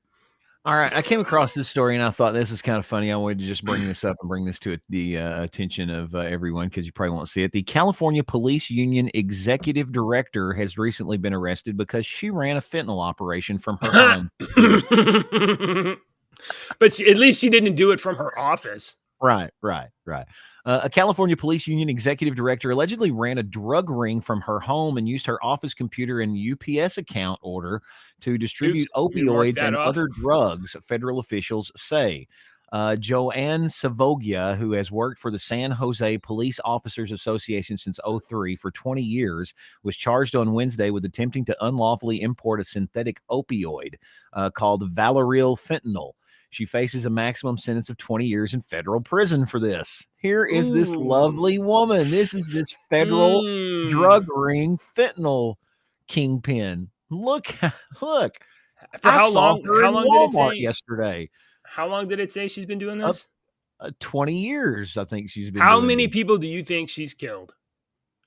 All right. I came across this story and I thought this is kind of funny. I wanted to just bring this up and bring this to the attention of everyone because you probably won't see it. The California Police Union executive director has recently been arrested because she ran a fentanyl operation from her home. But at least she didn't do it from her office. Right. A California police union executive director allegedly ran a drug ring from her home and used her office computer and UPS account order to distribute Oops, I'm gonna mark opioids that and off. other drugs, federal officials say. Joanne Savogia, who has worked for the San Jose Police Officers Association since '03 for 20 years, was charged on Wednesday with attempting to unlawfully import a synthetic opioid called Valerial fentanyl. She faces a maximum sentence of 20 years in federal prison for this. Here is this Ooh. lovely woman. This is this federal drug ring fentanyl kingpin. Look, look. For I how saw long? her How in long did it Walmart say? yesterday. How long did it say she's been doing Up this? 20 years, I think she's been How doing many this. people do you think she's killed?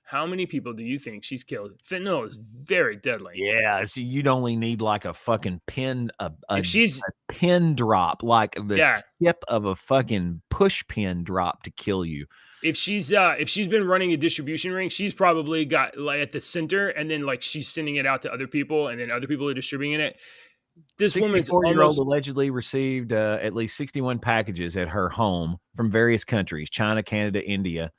How many people do you think she's killed? Fentanyl is very deadly. Yeah, so you'd only need like a fucking pin, If she's a pin drop, like the yeah, tip of a fucking push pin drop to kill you. if she's been running a distribution ring, she's probably got like at the center, and then like she's sending it out to other people, and then other people are distributing it. This woman's 64-year-old almost allegedly received at least 61 packages at her home from various countries, China, Canada, India.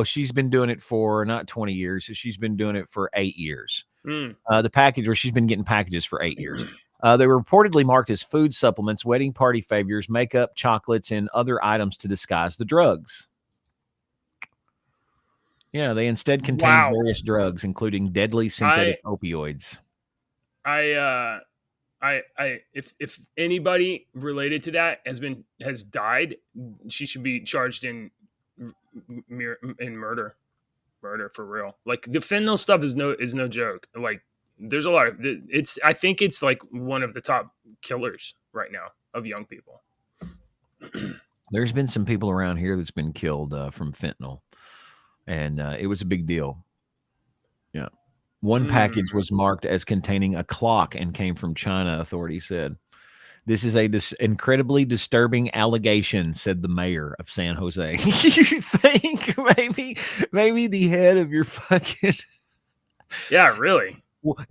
She's been doing it for not 20 years. She's been doing it for 8 years. mm, The package where she's been getting packages for 8 years. They were reportedly marked as food supplements, wedding party favors, makeup, chocolates, and other items to disguise the drugs. Yeah, they instead contained wow. various drugs, including deadly synthetic opioids. If anybody related to that has died, she should be charged in murder for real. Like the fentanyl stuff is no joke. Like there's a lot of I think it's like one of the top killers right now of young people. There's been some people around here that's been killed from fentanyl, and it was a big deal. Yeah. One package was marked as containing a clock and came from China, authorities said. This is a incredibly disturbing allegation, said the mayor of San Jose. You think maybe the head of your fucking Yeah, really.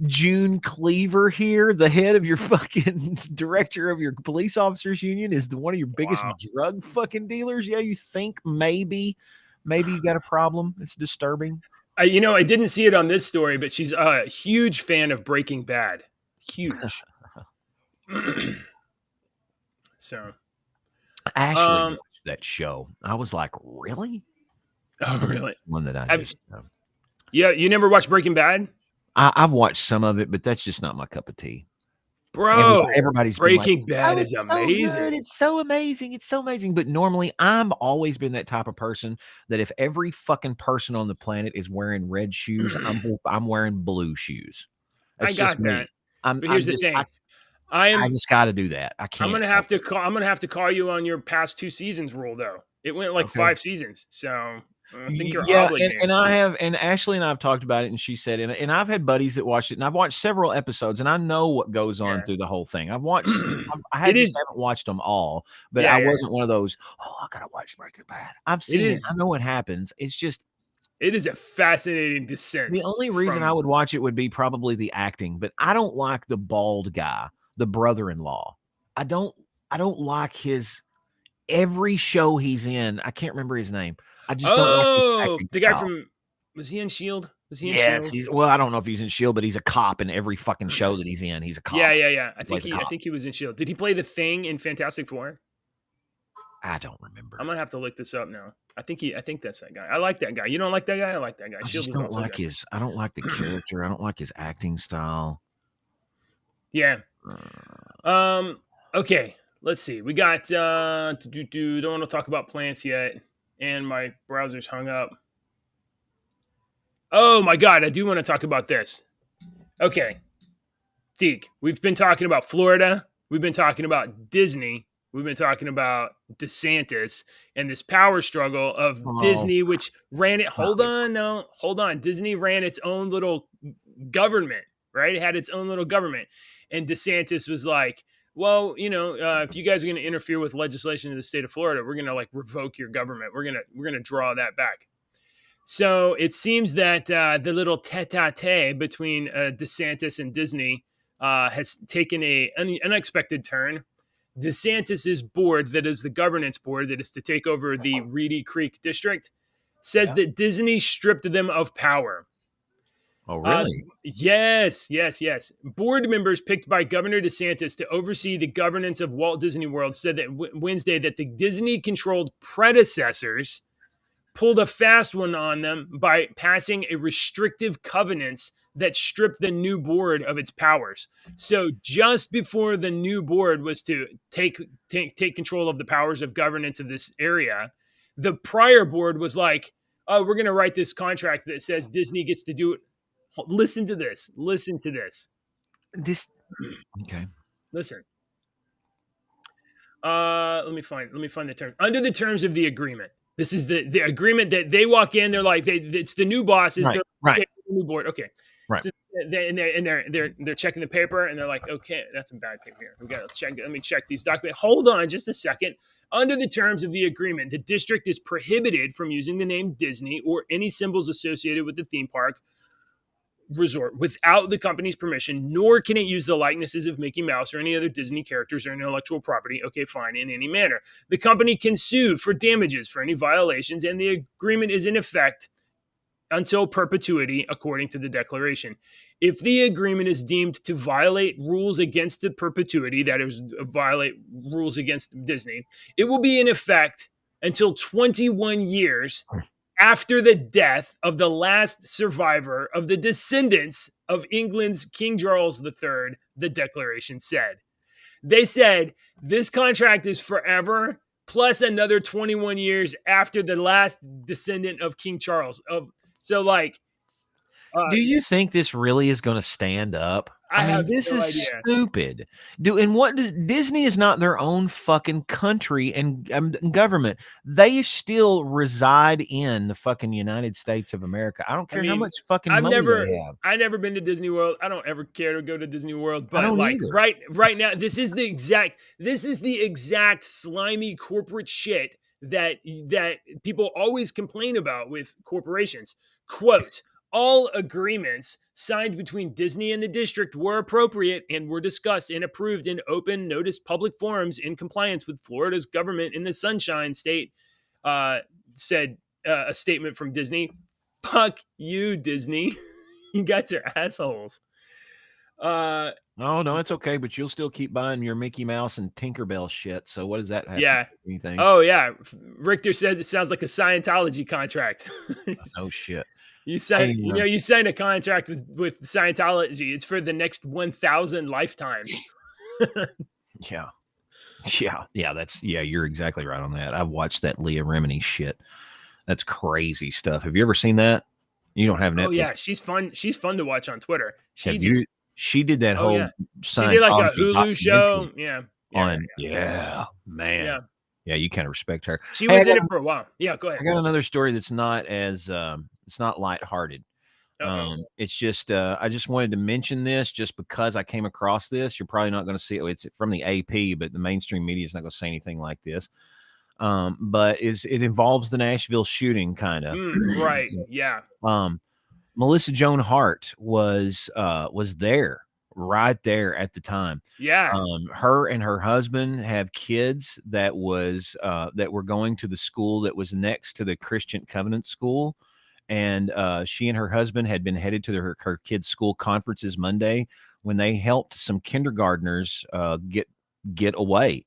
June Cleaver here, the head of your fucking director of your police officers union, is one of your biggest drug fucking dealers? Yeah, you think maybe you got a problem? It's disturbing. I didn't see it on this story, but she's a huge fan of Breaking Bad. Huge. So, I actually watched that show. I was like, really? Oh, really? One that I just. Yeah, you never watched Breaking Bad? I've watched some of it, but that's just not my cup of tea. Bro, everybody's Breaking like, Bad is amazing. It's so amazing. It's so amazing. But normally, I'm always been that type of person that if every fucking person on the planet is wearing red shoes, I'm wearing blue shoes. That's I got me. that. But here's the thing. I just got to do that. I can't. I'm gonna have to call you on your past 2 seasons rule, though. It went like 5 seasons, so I think you're obligated. And I have, and Ashley and I have talked about it, and she said, and I've had buddies that watched it, and I've watched several episodes, and I know what goes on through the whole thing. I've watched, I haven't watched them all, but I wasn't one of those. Oh, I gotta watch Breaking Bad. I've seen it. I know what happens. It's just. It is a fascinating descent. The only reason I would watch it would be probably the acting, but I don't like the bald guy, the brother-in-law. I don't like his every show he's in. I can't remember his name. I just don't like his the guy from was he in S.H.I.E.L.D.? Was he in S.H.I.E.L.D.? I don't know if he's in S.H.I.E.L.D., but he's a cop in every fucking show that he's in. He's a cop. Yeah. I think he was in S.H.I.E.L.D. Did he play the Thing in Fantastic Four? I don't remember. I'm gonna have to look this up now. I think that's that guy. I like that guy. You don't like that guy? I like that guy. I just don't like his. I don't like the character. I don't like his acting style. Yeah. Okay. Let's see. We got don't want to talk about plants yet, and my browser's hung up. Oh my god, I do want to talk about this. Okay. Deke, we've been talking about Florida. We've been talking about Disney. We've been talking about DeSantis and this power struggle of Disney, which ran it. Hold on. Disney ran its own little government, right? It had its own little government. And DeSantis was like, well, if you guys are going to interfere with legislation in the state of Florida, we're going to like revoke your government. We're going to draw that back. So it seems that the little tete-a-tete between DeSantis and Disney has taken an unexpected turn. DeSantis's board, that is the governance board that is to take over the Reedy Creek district, says that Disney stripped them of power. Oh, really? Yes. Board members picked by Governor DeSantis to oversee the governance of Walt Disney World said that Wednesday that the Disney-controlled predecessors pulled a fast one on them by passing a restrictive covenants that stripped the new board of its powers. So just before the new board was to take control of the powers of governance of this area, the prior board was like, oh, we're going to write this contract that says Disney gets to do it. Listen to this. Okay. Listen. Let me find the term. Under the terms of the agreement. This is the agreement that they walk in. They're like, it's the new bosses. Right, they're right. Okay, new board. Okay. Right. So they're checking the paper and they're like, okay, that's some bad paper here. We got to check. Let me check these documents. Hold on just a second. Under the terms of the agreement, the district is prohibited from using the name Disney or any symbols associated with the theme park resort without the company's permission, nor can it use the likenesses of Mickey Mouse or any other Disney characters or intellectual property, okay, fine, in any manner. The company can sue for damages for any violations, and the agreement is in effect until perpetuity, according to the declaration. If the agreement is deemed to violate rules against the perpetuity, that is, violate rules against Disney, it will be in effect until 21 years after the death of the last survivor of the descendants of England's King Charles III, the declaration said. They said this contract is forever, plus another 21 years after the last descendant of King Charles. Do you think this really is going to stand up? I have this no is idea. stupid. And what does Disney is not their own fucking country and government. They still reside in the fucking United States of America. I don't care how much fucking money they have. I've never been to Disney World. I don't ever care to go to Disney World. But don't either. right now, this is the exact slimy corporate shit that people always complain about with corporations. Quote, all agreements signed between Disney and the district were appropriate and were discussed and approved in open notice public forums in compliance with Florida's government in the Sunshine State, said a statement from Disney. Fuck you, Disney. You guys are assholes. No, it's okay, but you'll still keep buying your Mickey Mouse and Tinkerbell shit. So what does that have to do with anything? Oh, yeah. Richter says it sounds like a Scientology contract. Oh, shit. You sign a contract with Scientology. It's for the next 1,000 lifetimes. Yeah. You're exactly right on that. I've watched that Leah Remini shit. That's crazy stuff. Have you ever seen that? You don't have Netflix. Oh yeah, she's fun. She's fun to watch on Twitter. She did that whole. Yeah. She did like a Hulu show. Yeah. Man. Yeah, you kind of respect her. She was in it for a while. Yeah, go ahead. I got another story that's not as it's not lighthearted. It's just I just wanted to mention this just because I came across this. You're probably not going to see it. It's from the AP, but the mainstream media is not going to say anything like this. But it involves the Nashville shooting, kind of. Right. Yeah. Melissa Joan Hart was there, right there at the time. Yeah. Her and her husband have kids that were going to the school that was next to the Christian Covenant School. And she and her husband had been headed to her kids' school conferences Monday when they helped some kindergartners get away.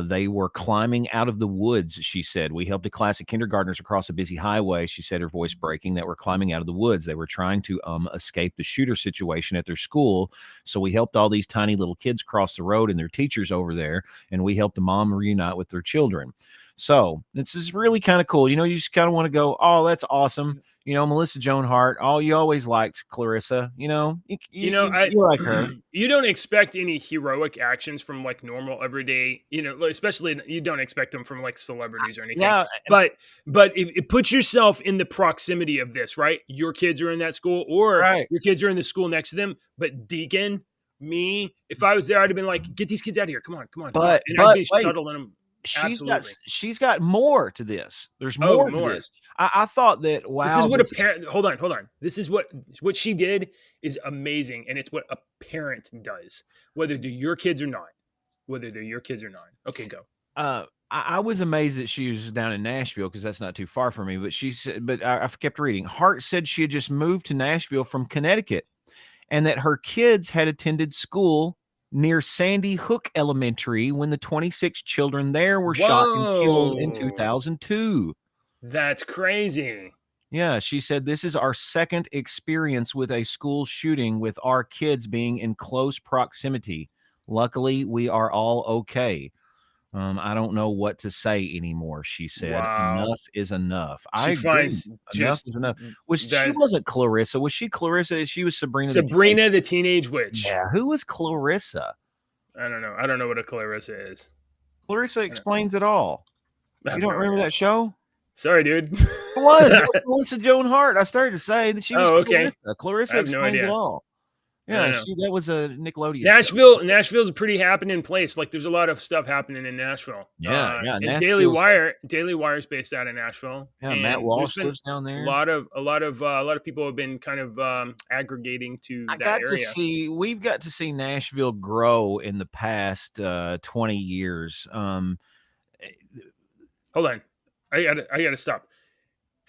They were climbing out of the woods, she said. We helped a class of kindergartners across a busy highway, she said, her voice breaking, that were climbing out of the woods. They were trying to escape the shooter situation at their school. So we helped all these tiny little kids cross the road and their teachers over there, and we helped the mom reunite with their children. So this is really kind of cool. You just kind of want to go, oh, that's awesome. Melissa Joan Hart. Oh, you always liked Clarissa. You like her. You don't expect any heroic actions from like normal everyday, especially you don't expect them from like celebrities or anything. Yeah. But it puts yourself in the proximity of this, right? Your kids are in that school, or your kids are in the school next to them. But Deacon, me, if I was there, I'd have been like, get these kids out of here. Come on. But I'd be shuttling them. She's got more to this. There's more to this. I thought that, wow. This is what a parent, hold on. This is what she did is amazing. And it's what a parent does, whether they're your kids or not. whether they're your kids or not. Okay, go. I was amazed that she was down in Nashville because that's not too far from me. But she said, but I kept reading. Hart said she had just moved to Nashville from Connecticut, and that her kids had attended school near Sandy Hook Elementary when the 26 children there were shot and killed in 2002. That's crazy. Yeah, she said, this is our second experience with a school shooting with our kids being in close proximity. Luckily, we are all okay. I don't know what to say anymore, she said. Wow. Enough is enough. She finds enough is enough. She wasn't Clarissa. Was she Clarissa? She was Sabrina. Sabrina the Teenage Witch. Yeah. Who was Clarissa? I don't know. I don't know what a Clarissa is. Clarissa explains it all. You don't remember that show? Sorry, dude. It was Melissa Joan Hart. I started to say that she was Clarissa. Clarissa explains it all. Yeah, that was a Nickelodeon. Nashville's a pretty happening place. Like, there's a lot of stuff happening in Nashville. Yeah. And Daily Wire's based out of Nashville. Yeah, Matt Walsh lives down there. A lot of people have been kind of aggregating to that area. We've got to see Nashville grow in the past 20 years. Hold on, I gotta stop.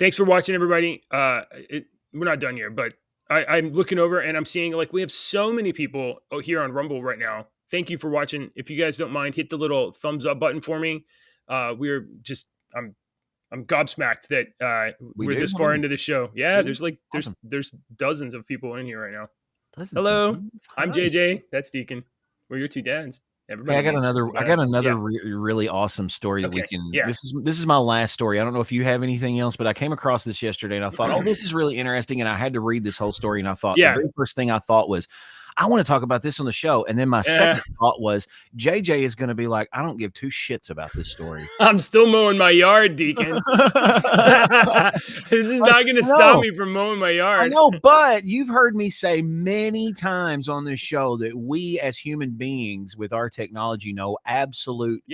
Thanks for watching, everybody. We're not done here, but I'm looking over and I'm seeing, like, we have so many people here on Rumble right now. Thank you for watching. If you guys don't mind, hit the little thumbs up button for me. I'm gobsmacked that we're this far into the show. Yeah, there's dozens of people in here right now. Hello, I'm JJ. That's Deacon. We're your two dads. Everybody. Hey, I got another really awesome story that we can. Yeah. This is my last story. I don't know if you have anything else, but I came across this yesterday and I thought, oh, this is really interesting. And I had to read this whole story. And I thought the very first thing I thought was, I want to talk about this on the show. And then my second thought was, JJ is going to be like, I don't give two shits about this story. I'm still mowing my yard, Deacon. This is not going to stop me from mowing my yard. I know, but you've heard me say many times on this show that we as human beings with our technology know absolute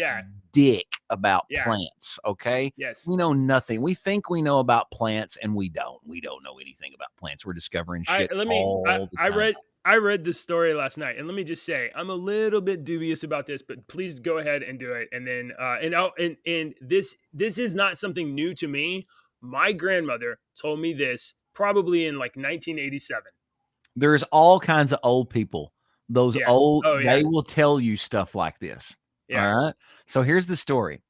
dick about plants. Okay. Yes. We know nothing. We think we know about plants and we don't. We don't know anything about plants. We're discovering shit all the time. I read this story last night, and let me just say, I'm a little bit dubious about this, but please go ahead and do it. And then, and this is not something new to me. My grandmother told me this probably in like 1987. There's all kinds of old people. They will tell you stuff like this. Yeah. All right. So here's the story.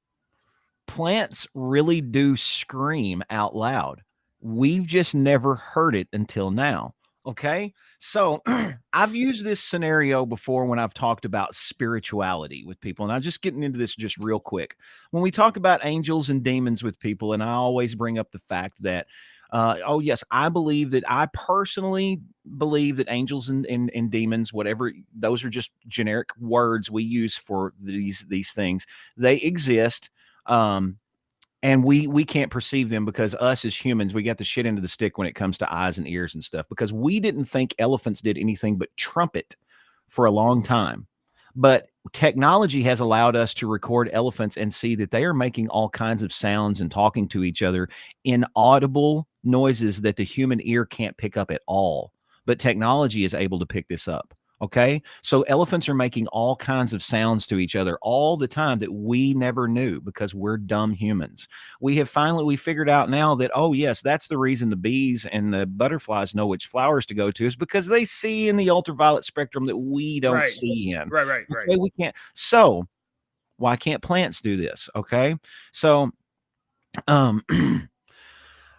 Plants really do scream out loud. We've just never heard it until now. Okay, so I've used this scenario before when I've talked about spirituality with people, and I'm just getting into this just real quick. When we talk about angels and demons with people, and I always bring up the fact that, I personally believe that angels and demons, whatever, those are just generic words we use for these things. They exist. And we can't perceive them because us as humans, we got the shit into the stick when it comes to eyes and ears and stuff, because we didn't think elephants did anything but trumpet for a long time. But technology has allowed us to record elephants and see that they are making all kinds of sounds and talking to each other in audible noises that the human ear can't pick up at all. But technology is able to pick this up. Okay, so elephants are making all kinds of sounds to each other all the time that we never knew because we're dumb humans. We figured out now that, oh yes, that's the reason the bees and the butterflies know which flowers to go to, is because they see in the ultraviolet spectrum that we don't see in. Right. Okay, we can't. So why can't plants do this? Okay, so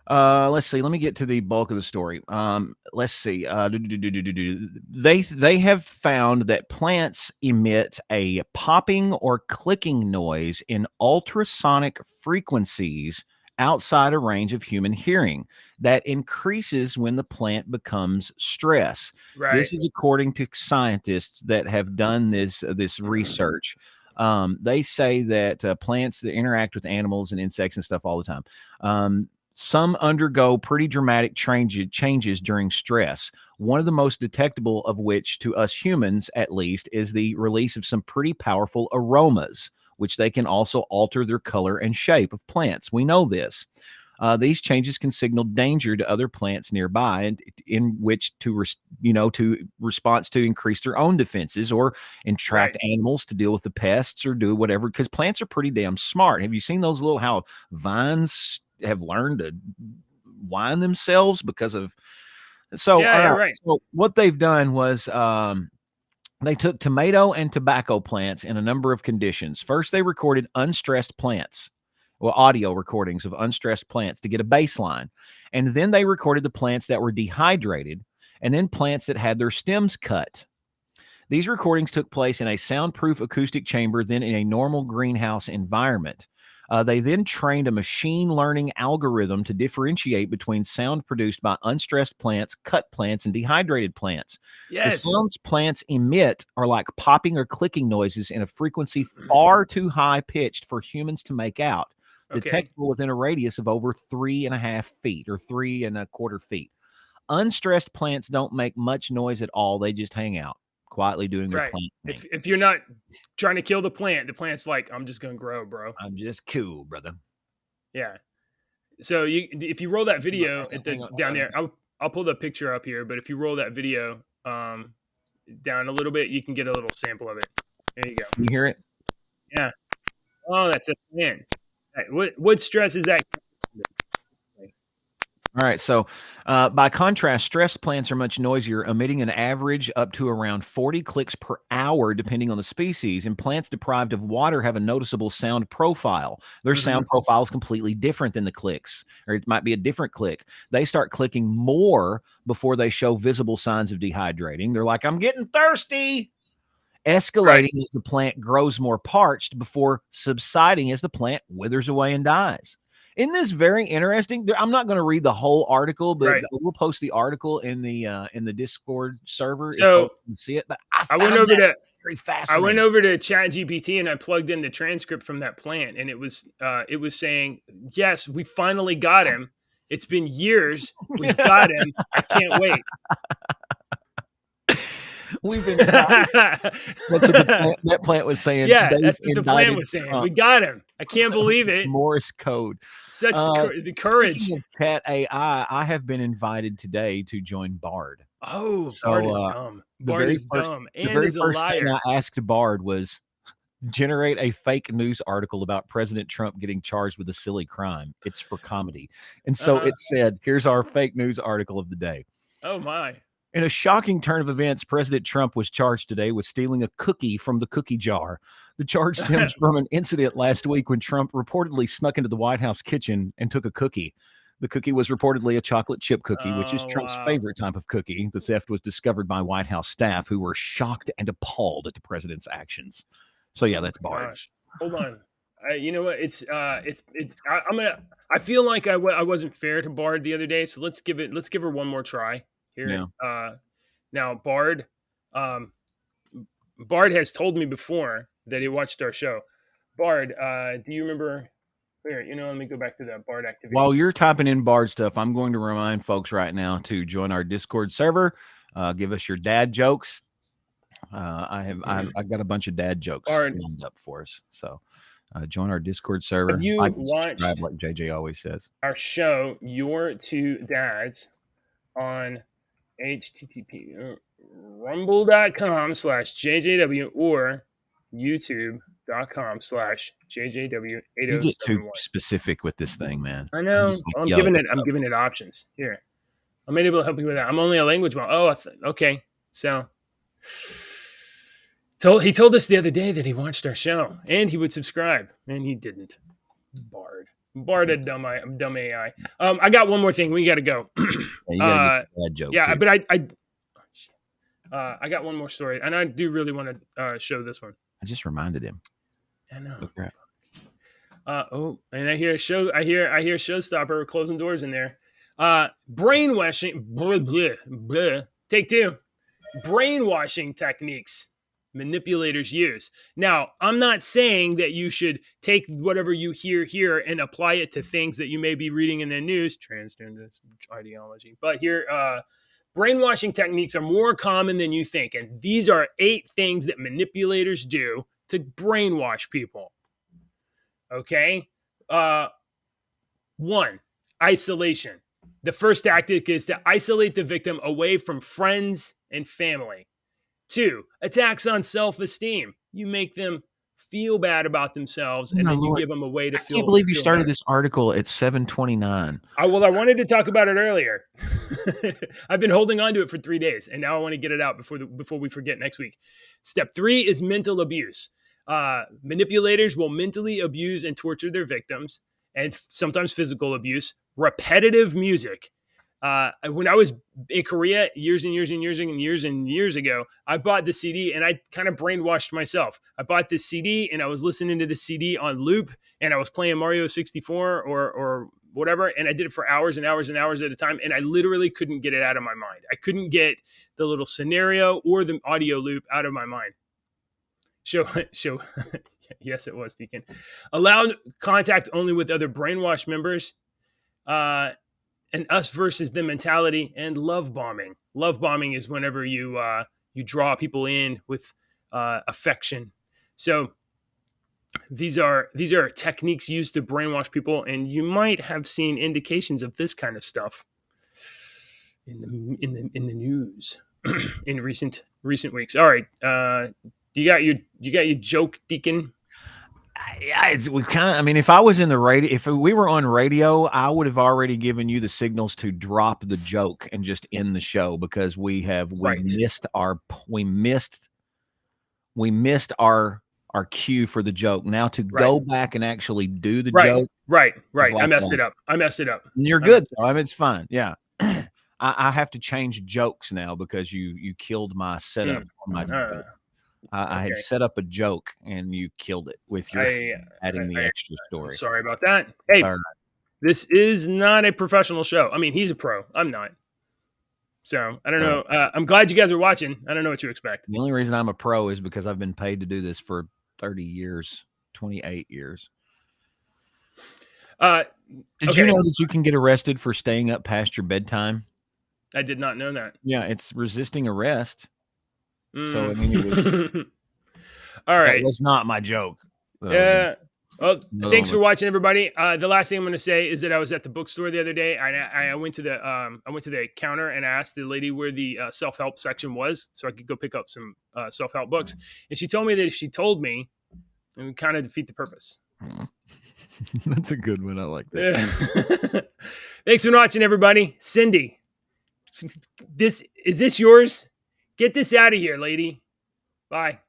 let's see. Let me get to the bulk of the story. Let's see. They have found that plants emit a popping or clicking noise in ultrasonic frequencies outside a range of human hearing that increases when the plant becomes stressed. Right. This is according to scientists that have done this research. They say that plants that interact with animals and insects and stuff all the time, some undergo pretty dramatic changes during stress. One of the most detectable of which, to us humans at least, is the release of some pretty powerful aromas, which they can also alter their color and shape of plants. We know this. These changes can signal danger to other plants nearby, and in which to response to increase their own defenses or entract animals to deal with the pests or do whatever. Because plants are pretty damn smart. Have you seen those little how vines have learned to wind themselves because of? So, so what they've done was they took tomato and tobacco plants in a number of conditions. First, they recorded unstressed plants, well, audio recordings of unstressed plants to get a baseline. And then they recorded the plants that were dehydrated and then plants that had their stems cut. These recordings took place in a soundproof acoustic chamber, then in a normal greenhouse environment. They then trained a machine learning algorithm to differentiate between sound produced by unstressed plants, cut plants, and dehydrated plants. Yes. The sounds plants emit are like popping or clicking noises in a frequency far too high pitched for humans to make out, detectable within a radius of over 3.5 feet or 3.25 feet. Unstressed plants don't make much noise at all. They just hang out, quietly doing their plant thing. If you're not trying to kill the plant's like, I'm just gonna grow, bro. I'm just cool, brother. Yeah. So if you roll that video down there, I'll pull the picture up here. But if you roll that video down a little bit, you can get a little sample of it. There you go. You hear it? Yeah. Oh, that's a plant. What stress is that? All right. So by contrast, stressed plants are much noisier, emitting an average up to around 40 clicks per hour, depending on the species. And plants deprived of water have a noticeable sound profile. Their sound profile is completely different than the clicks, or it might be a different click. They start clicking more before they show visible signs of dehydrating. They're like, I'm getting thirsty. Escalating as the plant grows more parched before subsiding as the plant withers away and dies. Isn't this very interesting? I'm not going to read the whole article, but we'll post the article in the Discord server so if you can see it. But I went over to very fascinating. I went over to ChatGPT and I plugged in the transcript from that plant, and it was saying, yes, we finally got him. It's been years. We've got him. I can't wait. We've been. That's what that plant was saying. Yeah, that's what the plant was saying. We got him. I can't believe it. Morse code. Such the courage. Speaking of Cat AI, I have been invited today to join Bard. Oh, so, Bard is dumb. Bard is dumb and is a liar. The very first thing I asked Bard was generate a fake news article about President Trump getting charged with a silly crime. It's for comedy. And so it said, here's our fake news article of the day. Oh, my. In a shocking turn of events, President Trump was charged today with stealing a cookie from the cookie jar. The charge stems from an incident last week when Trump reportedly snuck into the White House kitchen and took a cookie. The cookie was reportedly a chocolate chip cookie, which is Trump's favorite type of cookie. The theft was discovered by White House staff who were shocked and appalled at the president's actions. So yeah, that's Bard. Gosh. Hold on. You know what? I feel like I wasn't fair to Bard the other day, so let's give her one more try. Here. Yeah. Now Bard has told me before that he watched our show. Bard, do you remember? Here, let me go back to that Bard activity. While you're typing in Bard stuff, I'm going to remind folks right now to join our Discord server. Give us your dad jokes. I've got a bunch of dad jokes lined up for us. So join our Discord server. Have you watched, like JJ always says, our show, Your Two Dads, on http rumble.com/JJW or youtube.com/JJW8071. You get too specific with this thing, man. I know. I'm giving it options. Here, I'm able to help you with that. I'm only a language model. Oh, okay. So he told us the other day that he watched our show and he would subscribe, and he didn't. Bard a dumb AI. I got one more thing. We got to go. Yeah, bad joke too. But I got one more story, and I do really want to show this one. I just reminded him. I know. Okay. And I hear Showstopper closing doors in there. Brainwashing. Blah, blah, blah. Take two. Brainwashing techniques manipulators use. Now, I'm not saying that you should take whatever you hear here and apply it to things that you may be reading in the news, transgender ideology. But here, brainwashing techniques are more common than you think. And these are 8 things that manipulators do to brainwash people. Okay? 1, isolation. The first tactic is to isolate the victim away from friends and family. 2, attacks on self-esteem. You make them feel bad about themselves, and Oh, then you Lord. give them a way to I feel. can't believe you feel started better. this article at 7:29. I wanted to talk about it earlier. I've been holding on to it for 3 days, and now I want to get it out before we forget next week. Step 3 is mental abuse. Manipulators will mentally abuse and torture their victims, and sometimes physical abuse. Repetitive music. When I was in Korea years ago, I bought the CD and I kind of brainwashed myself. I bought this CD and I was listening to the CD on loop, and I was playing Mario 64 or whatever, and I did it for hours and hours and hours at a time, and I literally couldn't get it out of my mind. I couldn't get the little scenario or the audio loop out of my mind. Show. Yes, it was, Deacon. Allow contact only with other brainwashed members. And us versus them mentality, and love bombing. Love bombing is whenever you draw people in with affection. So these are techniques used to brainwash people, and you might have seen indications of this kind of stuff in the news in recent weeks. All right, you got your joke, Deacon. Yeah, we kind of. I mean, if I was in the radio, if we were on radio, I would have already given you the signals to drop the joke and just end the show, because we missed our cue for the joke. Now to go back and actually do the joke, right. I messed it up. You're good though. I mean, it's fine. Yeah, I have to change jokes now because you killed my setup on my joke. I had set up a joke and you killed it with your adding the extra story. Sorry about that. Hey, this is not a professional show. I mean, he's a pro. I'm not. So I don't know. I'm glad you guys are watching. I don't know what you expect. The only reason I'm a pro is because I've been paid to do this for 30 years, 28 years. Did you know that you can get arrested for staying up past your bedtime? I did not know that. Yeah, it's resisting arrest. So I mean, it was all right. That was not my joke. Yeah. Well, thanks for watching, everybody. The last thing I'm going to say is that I was at the bookstore the other day. I went to the counter and I asked the lady where the self-help section was, so I could go pick up some self-help books. And she told me that if she told me, it would kind of defeat the purpose. That's a good one. I like that. Yeah. Thanks for watching, everybody. Cindy, is this yours? Get this out of here, lady. Bye.